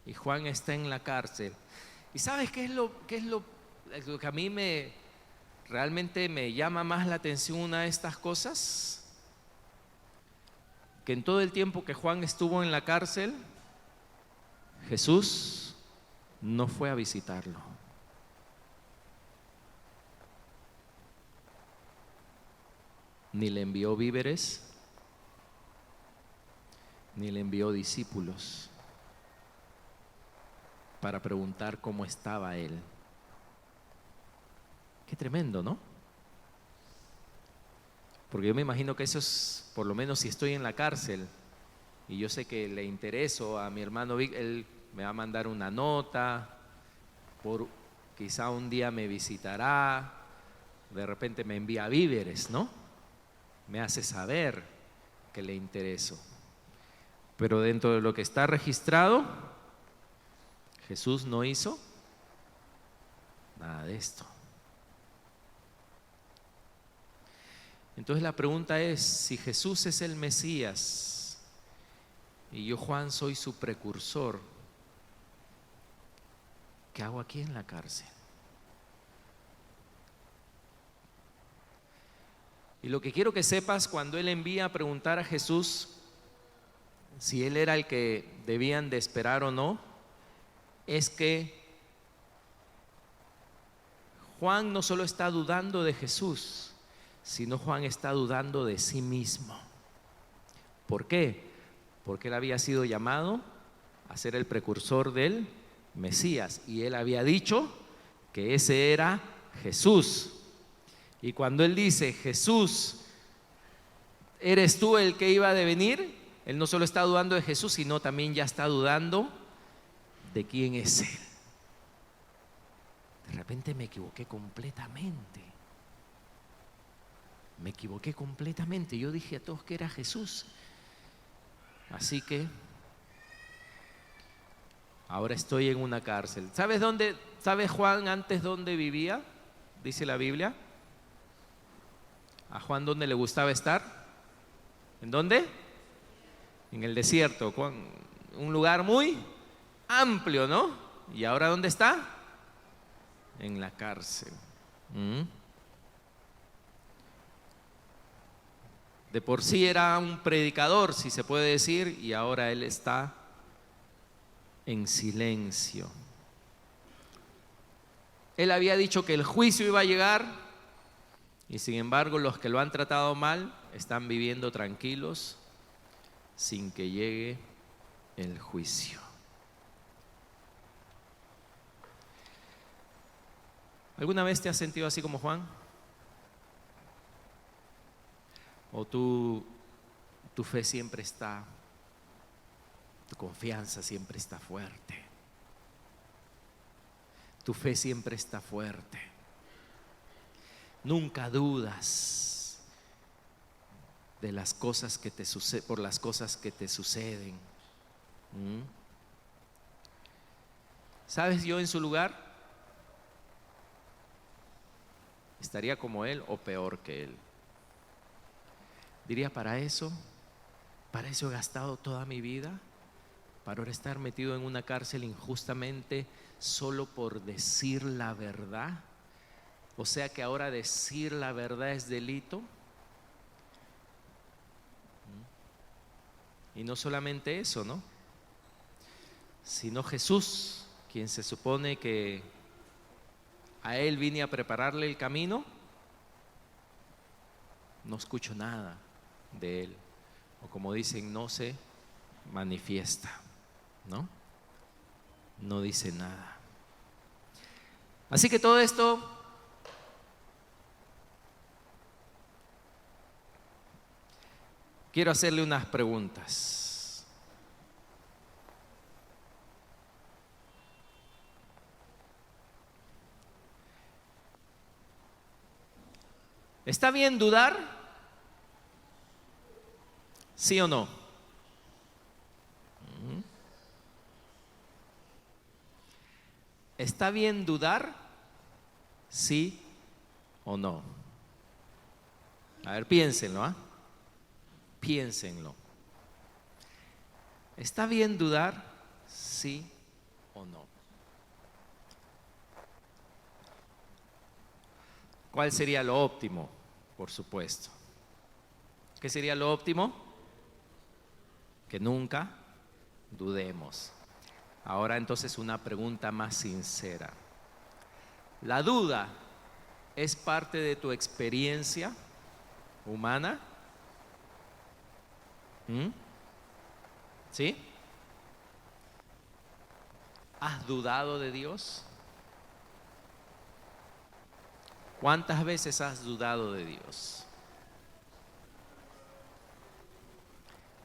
Y Juan está en la cárcel. ¿Y sabes qué es lo que a mí realmente me llama más la atención, una de estas cosas? Que en todo el tiempo que Juan estuvo en la cárcel, Jesús no fue a visitarlo. Ni le envió víveres, ni le envió discípulos para preguntar cómo estaba él. Qué tremendo, ¿no? Porque yo me imagino que eso es, por lo menos si estoy en la cárcel y yo sé que le intereso a mi hermano Vic, él me va a mandar una nota, quizá un día me visitará, de repente me envía víveres, ¿no? Me hace saber que le intereso. Pero dentro de lo que está registrado, Jesús no hizo nada de esto. Entonces la pregunta es, si Jesús es el Mesías y yo, Juan, soy su precursor, ¿qué hago aquí en la cárcel? Y lo que quiero que sepas, cuando él envía a preguntar a Jesús si él era el que debían de esperar o no, es que Juan no solo está dudando de Jesús, sino Juan está dudando de sí mismo. ¿Por qué? Porque él había sido llamado a ser el precursor del Mesías y él había dicho que ese era Jesús. Y cuando él dice, Jesús, ¿eres tú el que iba a venir? Él no solo está dudando de Jesús, sino también ya está dudando de quién es él. De repente me equivoqué completamente. Me equivoqué completamente. Yo dije a todos que era Jesús. Así que ahora estoy en una cárcel. ¿Sabes dónde? ¿Sabe Juan antes dónde vivía? Dice la Biblia. ¿A Juan dónde le gustaba estar? ¿En dónde? En el desierto. Un lugar muy amplio, ¿no? ¿Y ahora dónde está? En la cárcel. De por sí era un predicador, si se puede decir, y ahora él está en silencio. Él había dicho que el juicio iba a llegar y sin embargo los que lo han tratado mal están viviendo tranquilos sin que llegue el juicio. ¿Alguna vez te has sentido así como Juan? ¿O tu fe siempre está, tu confianza siempre está fuerte? Tu fe siempre está fuerte. Nunca dudas de las cosas que te suceden, por las cosas que te suceden. ¿Sabes? Yo en su lugar estaría como él o peor que él. Diría, para eso he gastado toda mi vida, para ahora estar metido en una cárcel injustamente solo por decir la verdad. O sea que ahora decir la verdad es delito. Y no solamente eso, ¿no? Sino Jesús, quien se supone que a él vine a prepararle el camino, no escucho nada de él, o como dicen, no se manifiesta, ¿no? No dice nada. Así que todo esto quiero hacerle unas preguntas. ¿Está bien dudar? ¿Sí o no? ¿Está bien dudar? ¿Sí o no? A ver, piénsenlo, ¿ah? Piénsenlo. ¿Está bien dudar? ¿Sí o no? ¿Cuál sería lo óptimo? Por supuesto. ¿Qué sería lo óptimo? Que nunca dudemos. Ahora entonces una pregunta más sincera. ¿La duda es parte de tu experiencia humana? ¿Sí? ¿Has dudado de Dios? ¿Cuántas veces has dudado de Dios?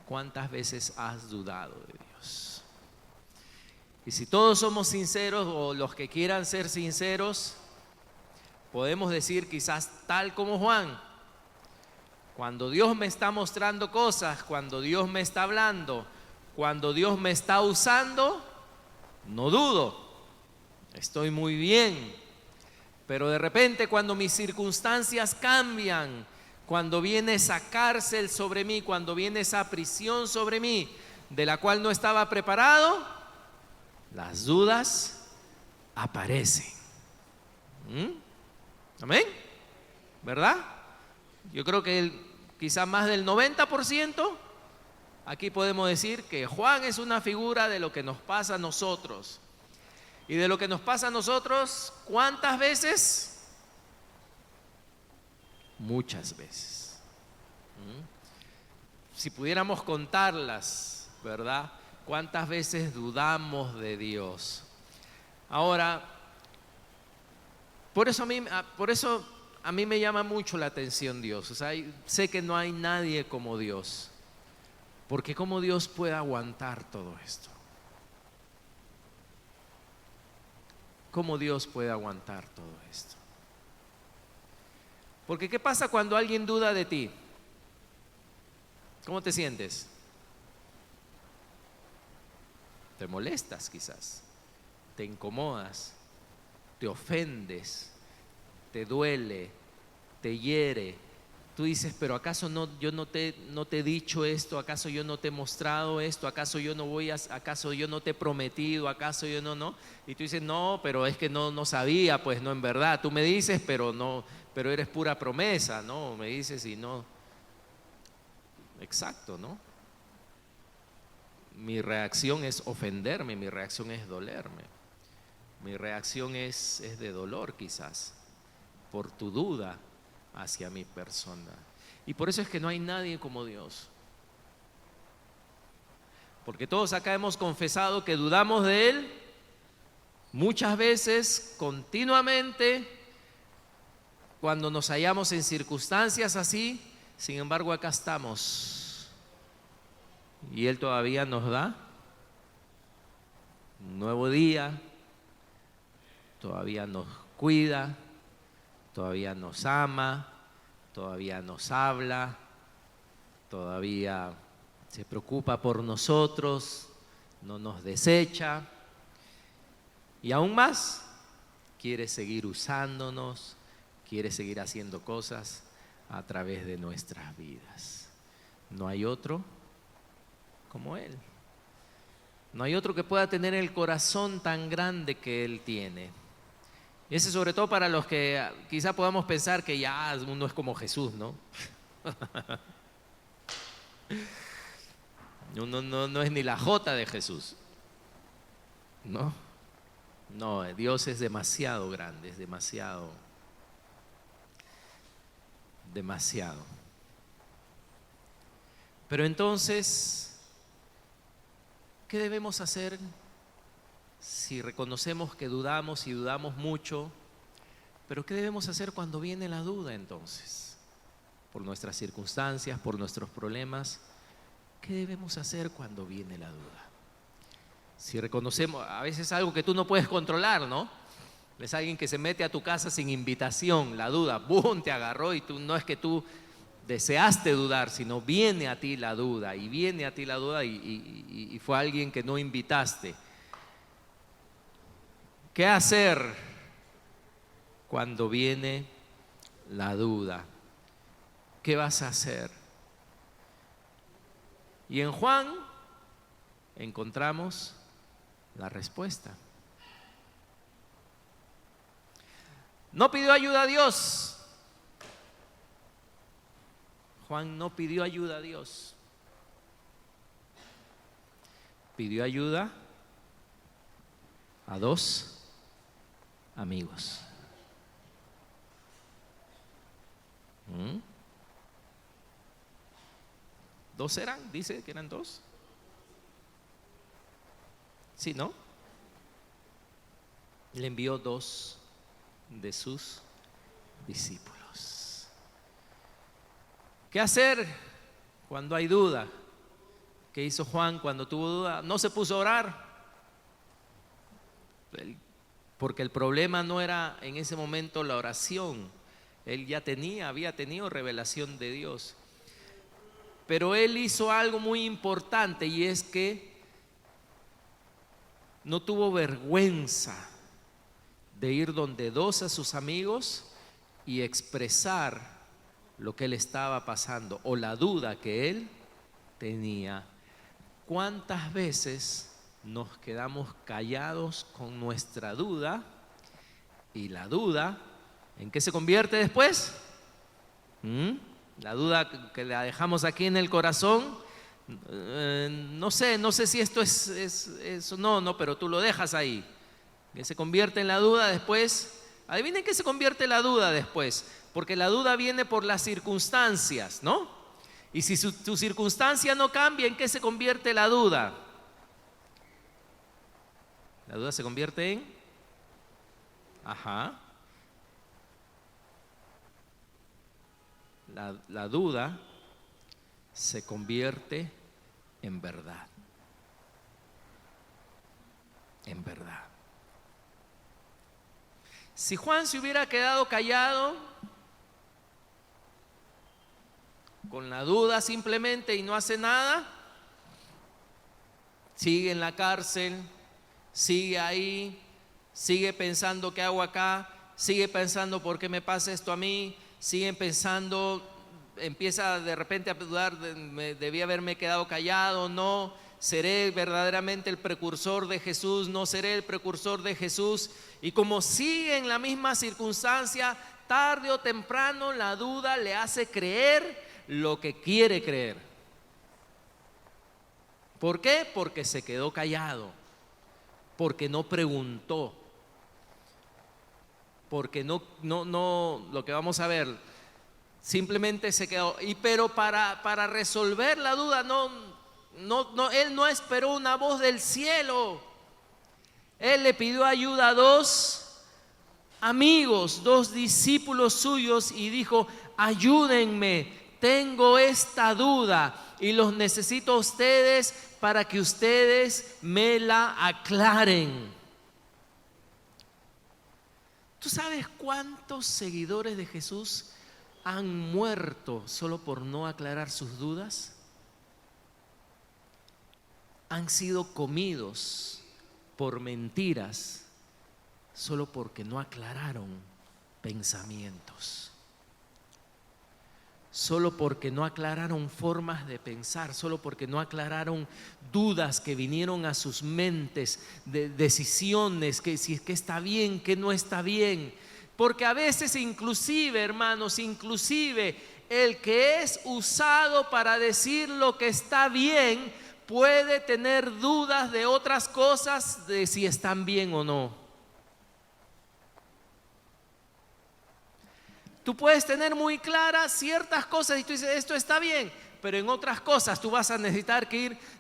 ¿Cuántas veces has dudado de Dios? Y si todos somos sinceros, o los que quieran ser sinceros, podemos decir quizás tal como Juan: cuando Dios me está mostrando cosas, cuando Dios me está hablando, cuando Dios me está usando, no dudo, estoy muy bien. Pero de repente, cuando mis circunstancias cambian, cuando viene esa cárcel sobre mí, cuando viene esa prisión sobre mí, de la cual no estaba preparado, las dudas aparecen. ¿Amén? ¿Verdad? Yo creo que quizá más del 90% aquí podemos decir que Juan es una figura de lo que nos pasa a nosotros. Y de lo que nos pasa a nosotros, ¿cuántas veces? Muchas veces. si pudiéramos contarlas, ¿verdad? ¿Cuántas veces dudamos de Dios? Ahora, por eso a mí me llama mucho la atención Dios. O sea, sé que no hay nadie como Dios. Porque ¿cómo Dios puede aguantar todo esto? ¿Cómo Dios puede aguantar todo esto? Porque ¿qué pasa cuando alguien duda de ti? ¿Cómo te sientes? Te molestas quizás, te incomodas, te ofendes, te duele, te hiere. Tú dices, pero ¿acaso yo no te he dicho esto? ¿Acaso yo no te he mostrado esto? ¿Acaso yo no te he prometido? ¿Acaso yo no? Y tú dices, no, pero es que no sabía, pues no, en verdad. Tú me dices, pero no, pero eres pura promesa, ¿no? Me dices y no. Exacto, ¿no? Mi reacción es ofenderme, mi reacción es dolerme. Mi reacción es de dolor quizás, por tu duda hacia mi persona. Y por eso es que no hay nadie como Dios. Porque todos acá hemos confesado que dudamos de Él muchas veces, continuamente, cuando nos hallamos en circunstancias así. Sin embargo, acá estamos. Y Él todavía nos da un nuevo día, todavía nos cuida, todavía nos ama, todavía nos habla, todavía se preocupa por nosotros, no nos desecha y aún más quiere seguir usándonos, quiere seguir haciendo cosas a través de nuestras vidas. No hay otro como Él. No hay otro que pueda tener el corazón tan grande que Él tiene. Y ese sobre todo para los que quizá podamos pensar que ya uno es como Jesús, ¿no? Uno no es ni la jota de Jesús, ¿no? No, Dios es demasiado grande, es demasiado. Pero entonces, ¿qué debemos hacer si reconocemos que dudamos y dudamos mucho? Pero ¿qué debemos hacer cuando viene la duda entonces? Por nuestras circunstancias, por nuestros problemas, ¿qué debemos hacer cuando viene la duda? Si reconocemos, a veces es algo que tú no puedes controlar, ¿no? Es alguien que se mete a tu casa sin invitación, la duda, ¡bum!, te agarró y tú no es que tú deseaste dudar, sino viene a ti la duda y viene a ti la duda y fue alguien que no invitaste. ¿Qué hacer cuando viene la duda? ¿Qué vas a hacer? Y en Juan encontramos la respuesta. No pidió ayuda a Dios. Juan no pidió ayuda a Dios. Pidió ayuda a dos amigos. ¿Dos eran? Dice que eran dos. Sí, ¿no? Le envió dos de sus discípulos. ¿Qué hacer cuando hay duda? ¿Qué hizo Juan cuando tuvo duda? No se puso a orar, porque el problema no era en ese momento la oración. Él ya había tenido revelación de Dios. Pero él hizo algo muy importante, y es que no tuvo vergüenza de ir donde dos a sus amigos y expresar lo que él estaba pasando o la duda que él tenía. ¿Cuántas veces nos quedamos callados con nuestra duda? Y la duda, ¿en qué se convierte después? La duda que la dejamos aquí en el corazón, no sé si esto es no, pero tú lo dejas ahí. Que se convierte en la duda después. Adivinen qué se convierte en la duda después, porque la duda viene por las circunstancias, ¿no? Y si tu circunstancia no cambia, ¿en qué se convierte la duda? La duda se convierte en... La duda se convierte en verdad. En verdad. Si Juan se hubiera quedado callado, con la duda simplemente y no hace nada, sigue en la cárcel, sigue ahí, sigue pensando qué hago acá, sigue pensando por qué me pasa esto a mí, sigue pensando, empieza de repente a dudar, debí haberme quedado callado, no, seré verdaderamente el precursor de Jesús, no seré el precursor de Jesús. Y como sigue en la misma circunstancia, tarde o temprano la duda le hace creer lo que quiere creer. ¿Por qué? Porque se quedó callado, porque no preguntó, porque no, lo que vamos a ver, simplemente se quedó. Pero para resolver la duda, él no esperó una voz del cielo. Él le pidió ayuda a dos amigos, dos discípulos suyos, y dijo: ayúdenme, tengo esta duda y los necesito a ustedes para que ustedes me la aclaren. ¿Tú sabes cuántos seguidores de Jesús han muerto solo por no aclarar sus dudas? Han sido comidos por mentiras solo porque no aclararon pensamientos, solo porque no aclararon formas de pensar, solo porque no aclararon dudas que vinieron a sus mentes, de decisiones, que si es que está bien, que no está bien. Porque a veces inclusive, hermanos, inclusive el que es usado para decir lo que está bien puede tener dudas de otras cosas, de si están bien o no. Tú puedes tener muy claras ciertas cosas y tú dices, esto está bien, pero en otras cosas tú vas a necesitar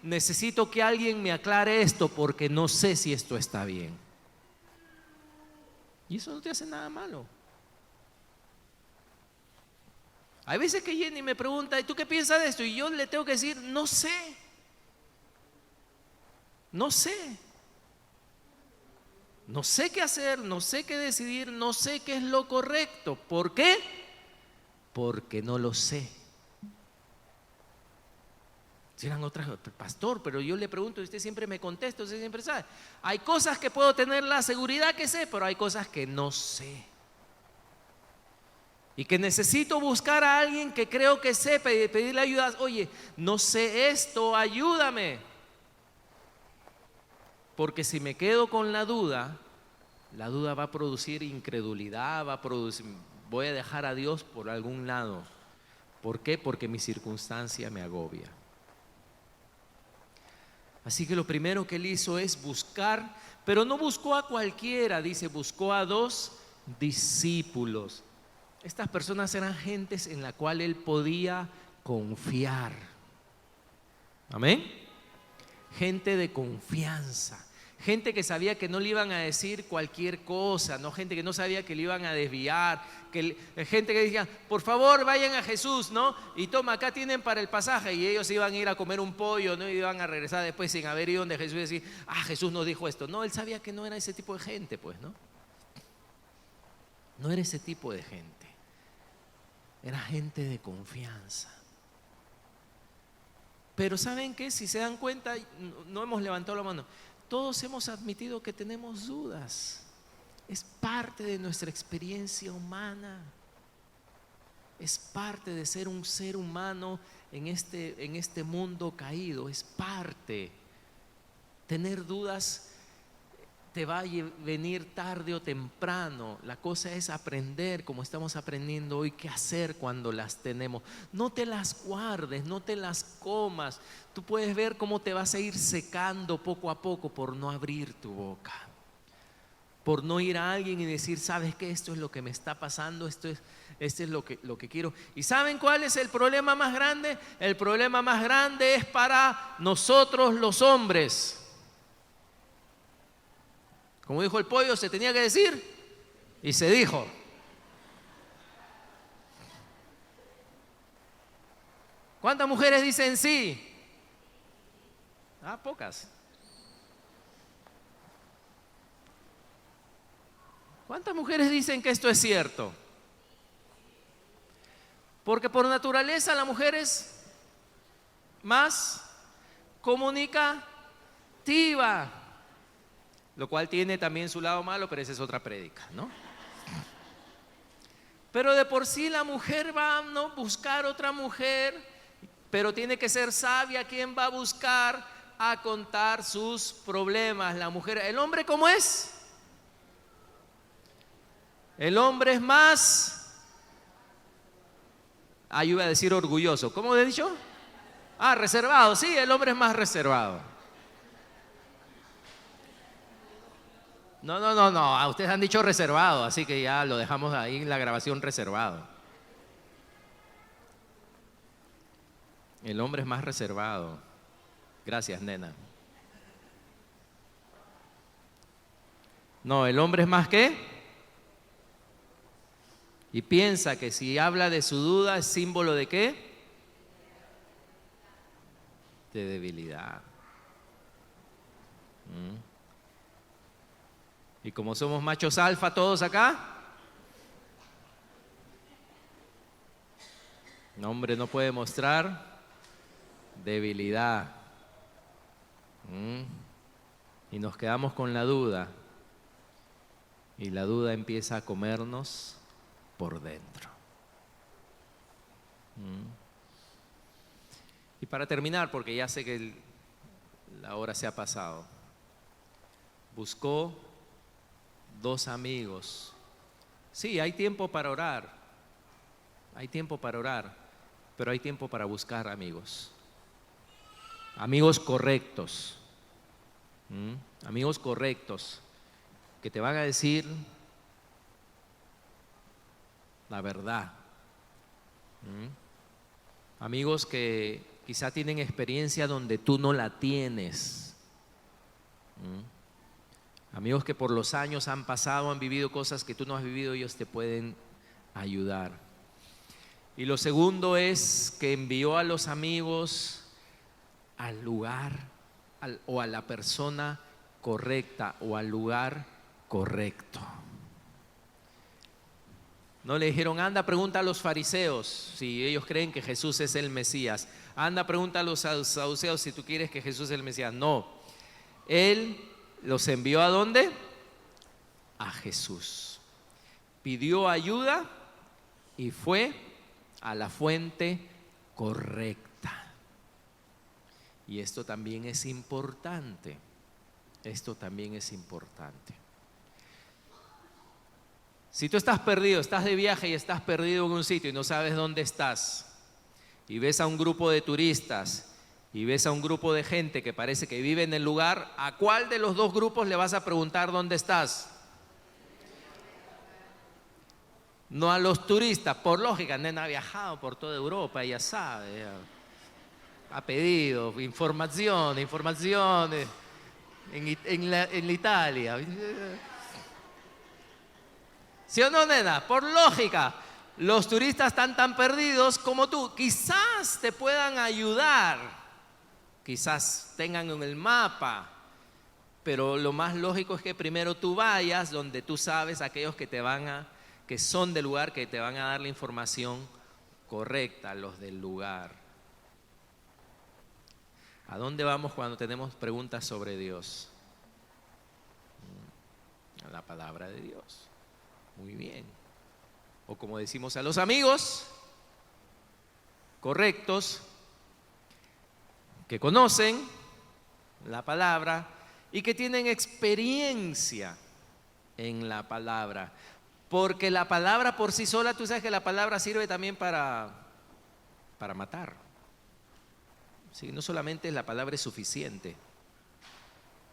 necesito que alguien me aclare esto porque no sé si esto está bien. Y eso no te hace nada malo. Hay veces que Jenny me pregunta, ¿y tú qué piensas de esto? Y yo le tengo que decir, no sé. No sé. No sé qué hacer, no sé qué decidir, no sé qué es lo correcto. ¿Por qué? Porque no lo sé. Dirán otras, pastor, pero yo le pregunto y usted siempre me contesta, usted siempre sabe. Hay cosas que puedo tener la seguridad que sé, pero hay cosas que no sé. Y que necesito buscar a alguien que creo que sepa y pedirle ayuda. Oye, no sé esto, ayúdame. Porque si me quedo con la duda va a producir incredulidad, voy a dejar a Dios por algún lado. ¿Por qué? Porque mi circunstancia me agobia. Así que lo primero que él hizo es buscar, pero no buscó a cualquiera, dice, buscó a dos discípulos. Estas personas eran gentes en la cual él podía confiar. Amén. Gente de confianza. Gente que sabía que no le iban a decir cualquier cosa, no, gente que no sabía que le iban a desviar, gente que decía, por favor vayan a Jesús, ¿no? Y toma, acá tienen para el pasaje, y ellos iban a ir a comer un pollo, ¿no? Y iban a regresar después sin haber ido donde Jesús y decir, Jesús nos dijo esto. No, él sabía que no era ese tipo de gente, pues, ¿no? No era ese tipo de gente. Era gente de confianza. Pero ¿saben qué? Si se dan cuenta, no hemos levantado la mano. Todos hemos admitido que tenemos dudas. Es parte de nuestra experiencia humana. Es parte de ser un ser humano en este mundo caído. Es parte. Tener dudas te va a venir tarde o temprano. La cosa es aprender, como estamos aprendiendo hoy, qué hacer cuando las tenemos. No te las guardes, no te las comas. Tú puedes ver cómo te vas a ir secando poco a poco por no abrir tu boca. por no ir a alguien y decir, ¿sabes qué? Esto es lo que me está pasando, esto es lo que quiero. ¿Y saben cuál es el problema más grande? El problema más grande es para nosotros los hombres. Como dijo el pollo, se tenía que decir y se dijo. ¿Cuántas mujeres dicen sí? Pocas. ¿Cuántas mujeres dicen que esto es cierto? Porque por naturaleza la mujer es más comunicativa, lo cual tiene también su lado malo, pero esa es otra prédica, ¿no? Pero de por sí la mujer va a no buscar otra mujer, pero tiene que ser sabia quien va a buscar a contar sus problemas. La mujer, ¿el hombre cómo es? El hombre es más, yo iba a decir orgulloso. ¿Cómo he dicho? Reservado. Sí, el hombre es más reservado. No. Ustedes han dicho reservado, así que ya lo dejamos ahí en la grabación reservado. El hombre es más reservado. Gracias, nena. No, el hombre es más ¿qué? Y piensa que si habla de su duda es símbolo ¿de qué? De debilidad. Y como somos machos alfa todos acá, un hombre no puede mostrar debilidad. Y nos quedamos con la duda. Y la duda empieza a comernos por dentro. Y para terminar, porque ya sé que la hora se ha pasado, buscó 2 amigos. Sí, hay tiempo para orar. Hay tiempo para orar, pero hay tiempo para buscar amigos. Amigos correctos. Amigos correctos que te van a decir la verdad. Amigos que quizá tienen experiencia donde tú no la tienes. Amigos que por los años han pasado, han vivido cosas que tú no has vivido, ellos te pueden ayudar. Y lo segundo es que envió a los amigos al lugar o a la persona correcta o al lugar correcto. No le dijeron, anda, pregunta a los fariseos si ellos creen que Jesús es el Mesías. Anda, pregunta a los saduceos si tú quieres que Jesús es el Mesías. No, Él los envió ¿a dónde? A Jesús. Pidió ayuda y fue a la fuente correcta. Y esto también es importante. Esto también es importante. Si tú estás perdido, estás de viaje y estás perdido en un sitio y no sabes dónde estás, y ves a un grupo de turistas y ves a un grupo de gente que parece que vive en el lugar, ¿a cuál de los 2 grupos le vas a preguntar dónde estás? No a los turistas, por lógica, nena ha viajado por toda Europa, ella sabe, ha pedido información en Italia. ¿Sí o no, nena? Por lógica, los turistas están tan perdidos como tú. Quizás te puedan ayudar, quizás tengan en el mapa, pero lo más lógico es que primero tú vayas donde tú sabes aquellos que son del lugar, que te van a dar la información correcta, los del lugar. ¿A dónde vamos cuando tenemos preguntas sobre Dios? A la palabra de Dios. Muy bien. O como decimos a los amigos correctos, que conocen la palabra y que tienen experiencia en la palabra. Porque la palabra por sí sola, tú sabes que la palabra sirve también para matar. Sí, no solamente la palabra es suficiente.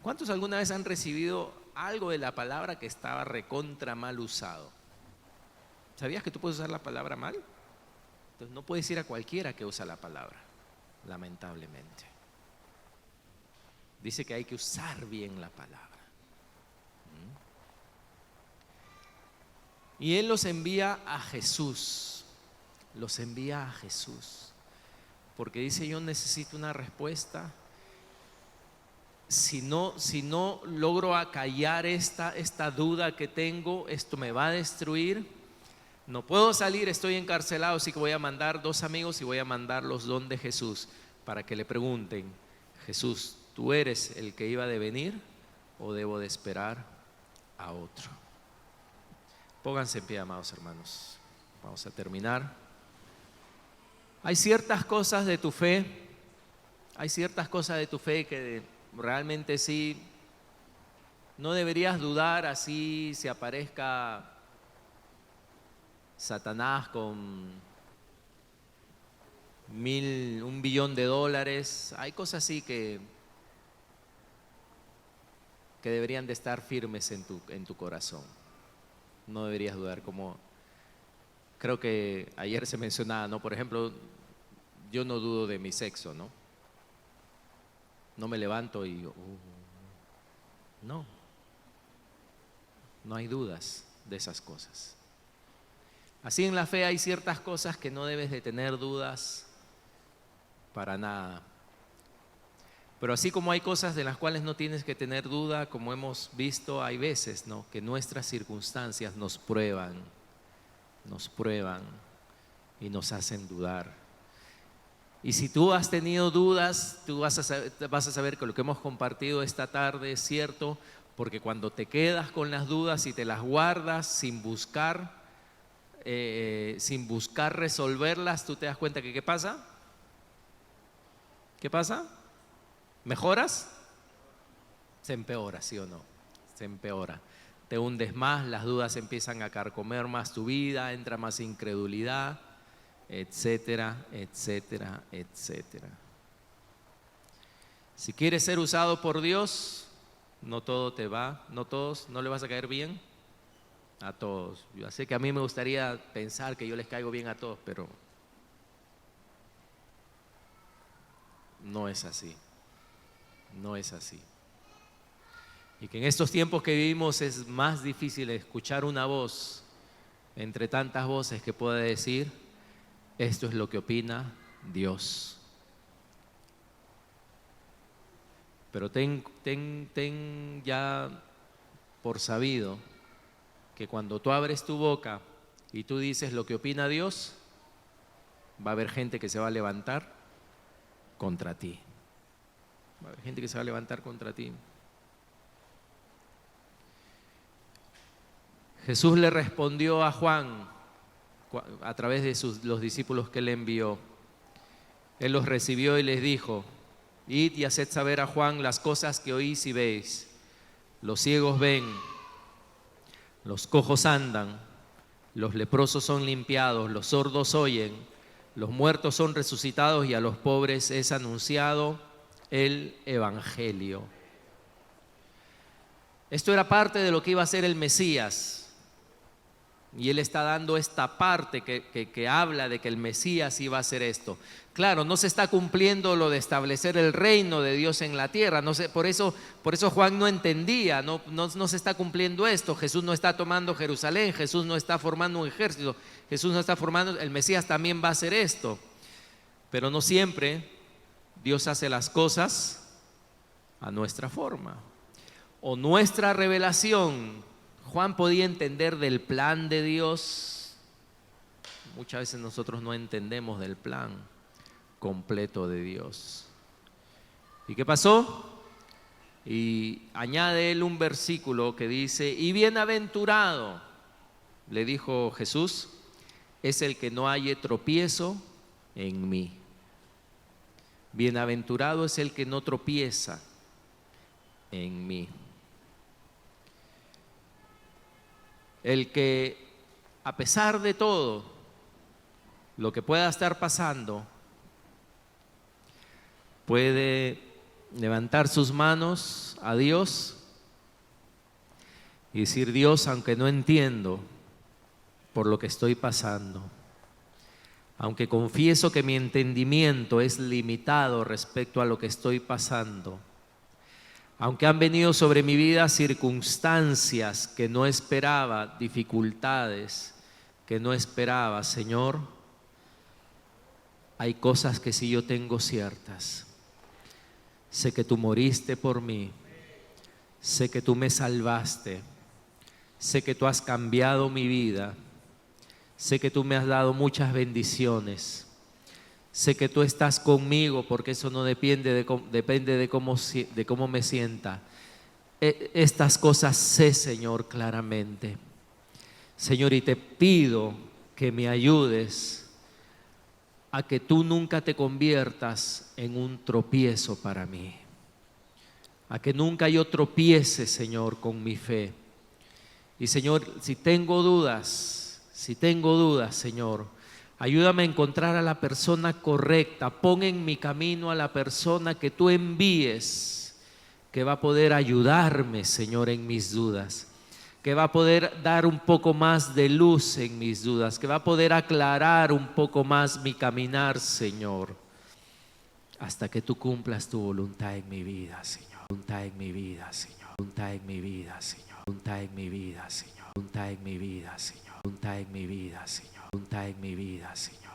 ¿Cuántos alguna vez han recibido algo de la palabra que estaba recontra mal usado. ¿Sabías que tú puedes usar la palabra mal? Entonces no puedes ir a cualquiera que usa la palabra, lamentablemente. Dice que hay que usar bien la palabra. Y Él los envía a Jesús. Los envía a Jesús. Porque dice, yo necesito una respuesta. Si no logro acallar esta duda que tengo, esto me va a destruir. No puedo salir, estoy encarcelado, así que voy a mandar 2 amigos y voy a mandarlos donde Jesús para que le pregunten, Jesús, ¿tú eres el que iba de venir o debo de esperar a otro? Pónganse en pie, amados hermanos. Vamos a terminar. Hay ciertas cosas de tu fe, que realmente sí, no deberías dudar así si aparezca Satanás con $1 billón. Hay cosas así que deberían de estar firmes en tu corazón. No deberías dudar, como creo que ayer se mencionaba, ¿no? Por ejemplo, yo no dudo de mi sexo, ¿no? No me levanto y digo, no hay dudas de esas cosas. Así en la fe hay ciertas cosas que no debes de tener dudas para nada. Pero así como hay cosas de las cuales no tienes que tener duda, como hemos visto, hay veces, ¿no?, que nuestras circunstancias nos prueban y nos hacen dudar. Y si tú has tenido dudas, tú vas a saber que lo que hemos compartido esta tarde es cierto, porque cuando te quedas con las dudas y te las guardas sin buscar resolverlas, tú te das cuenta que ¿qué pasa? ¿Qué pasa? ¿Mejoras? Se empeora, ¿sí o no? Se empeora. Te hundes más, las dudas empiezan a carcomer más tu vida, entra más incredulidad, etcétera, etcétera, etcétera. Si quieres ser usado por Dios, no le vas a caer bien a todos. Yo sé que a mí me gustaría pensar que yo les caigo bien a todos, pero no es así. No es así. Y que en estos tiempos que vivimos es más difícil escuchar una voz entre tantas voces que pueda decir, esto es lo que opina Dios. Pero ten ya por sabido que cuando tú abres tu boca y tú dices lo que opina Dios, va a haber gente que se va a levantar contra ti. Va a haber gente que se va a levantar contra ti. Jesús le respondió a Juan a través de los discípulos que él envió. Él los recibió y les dijo, id y haced saber a Juan las cosas que oís y veis. Los ciegos ven, los cojos andan, los leprosos son limpiados, los sordos oyen, los muertos son resucitados y a los pobres es anunciado el Evangelio. Esto era parte de lo que iba a ser el Mesías. Y él está dando esta parte que habla de que el Mesías iba a hacer esto. Claro, no se está cumpliendo lo de establecer el reino de Dios en la tierra. No sé, por eso Juan no entendía, no se está cumpliendo esto. Jesús no está tomando Jerusalén, Jesús no está formando un ejército, Jesús no está formando, el Mesías también va a hacer esto. Pero no siempre Dios hace las cosas a nuestra forma o nuestra revelación. Juan podía entender del plan de Dios. Muchas veces nosotros no entendemos del plan completo de Dios. ¿Y qué pasó? Y añade él un versículo que dice, y bienaventurado, le dijo Jesús, es el que no halle tropiezo en mí. Bienaventurado es el que no tropieza en mí. El que, a pesar de todo lo que pueda estar pasando, puede levantar sus manos a Dios y decir: Dios, aunque no entiendo por lo que estoy pasando, aunque confieso que mi entendimiento es limitado respecto a lo que estoy pasando, aunque han venido sobre mi vida circunstancias que no esperaba, dificultades que no esperaba, Señor, hay cosas que sí yo tengo ciertas. Sé que tú moriste por mí, sé que tú me salvaste, sé que tú has cambiado mi vida, sé que tú me has dado muchas bendiciones, sé que tú estás conmigo, porque eso no depende de cómo me sienta. Estas cosas sé, Señor, claramente. Señor, y te pido que me ayudes a que tú nunca te conviertas en un tropiezo para mí, a que nunca yo tropiece, Señor, con mi fe. Y Señor, si tengo dudas, Señor, ayúdame a encontrar a la persona correcta. Pon en mi camino a la persona que tú envíes, que va a poder ayudarme, Señor, en mis dudas, que va a poder dar un poco más de luz en mis dudas, que va a poder aclarar un poco más mi caminar, Señor, hasta que tú cumplas tu voluntad en mi vida, Señor. Voluntad en mi vida, Señor. Voluntad en mi vida, Señor. Voluntad en mi vida, Señor. Voluntad en mi vida, Señor. Voluntad en mi vida, Señor. Voluntad en mi vida, Señor.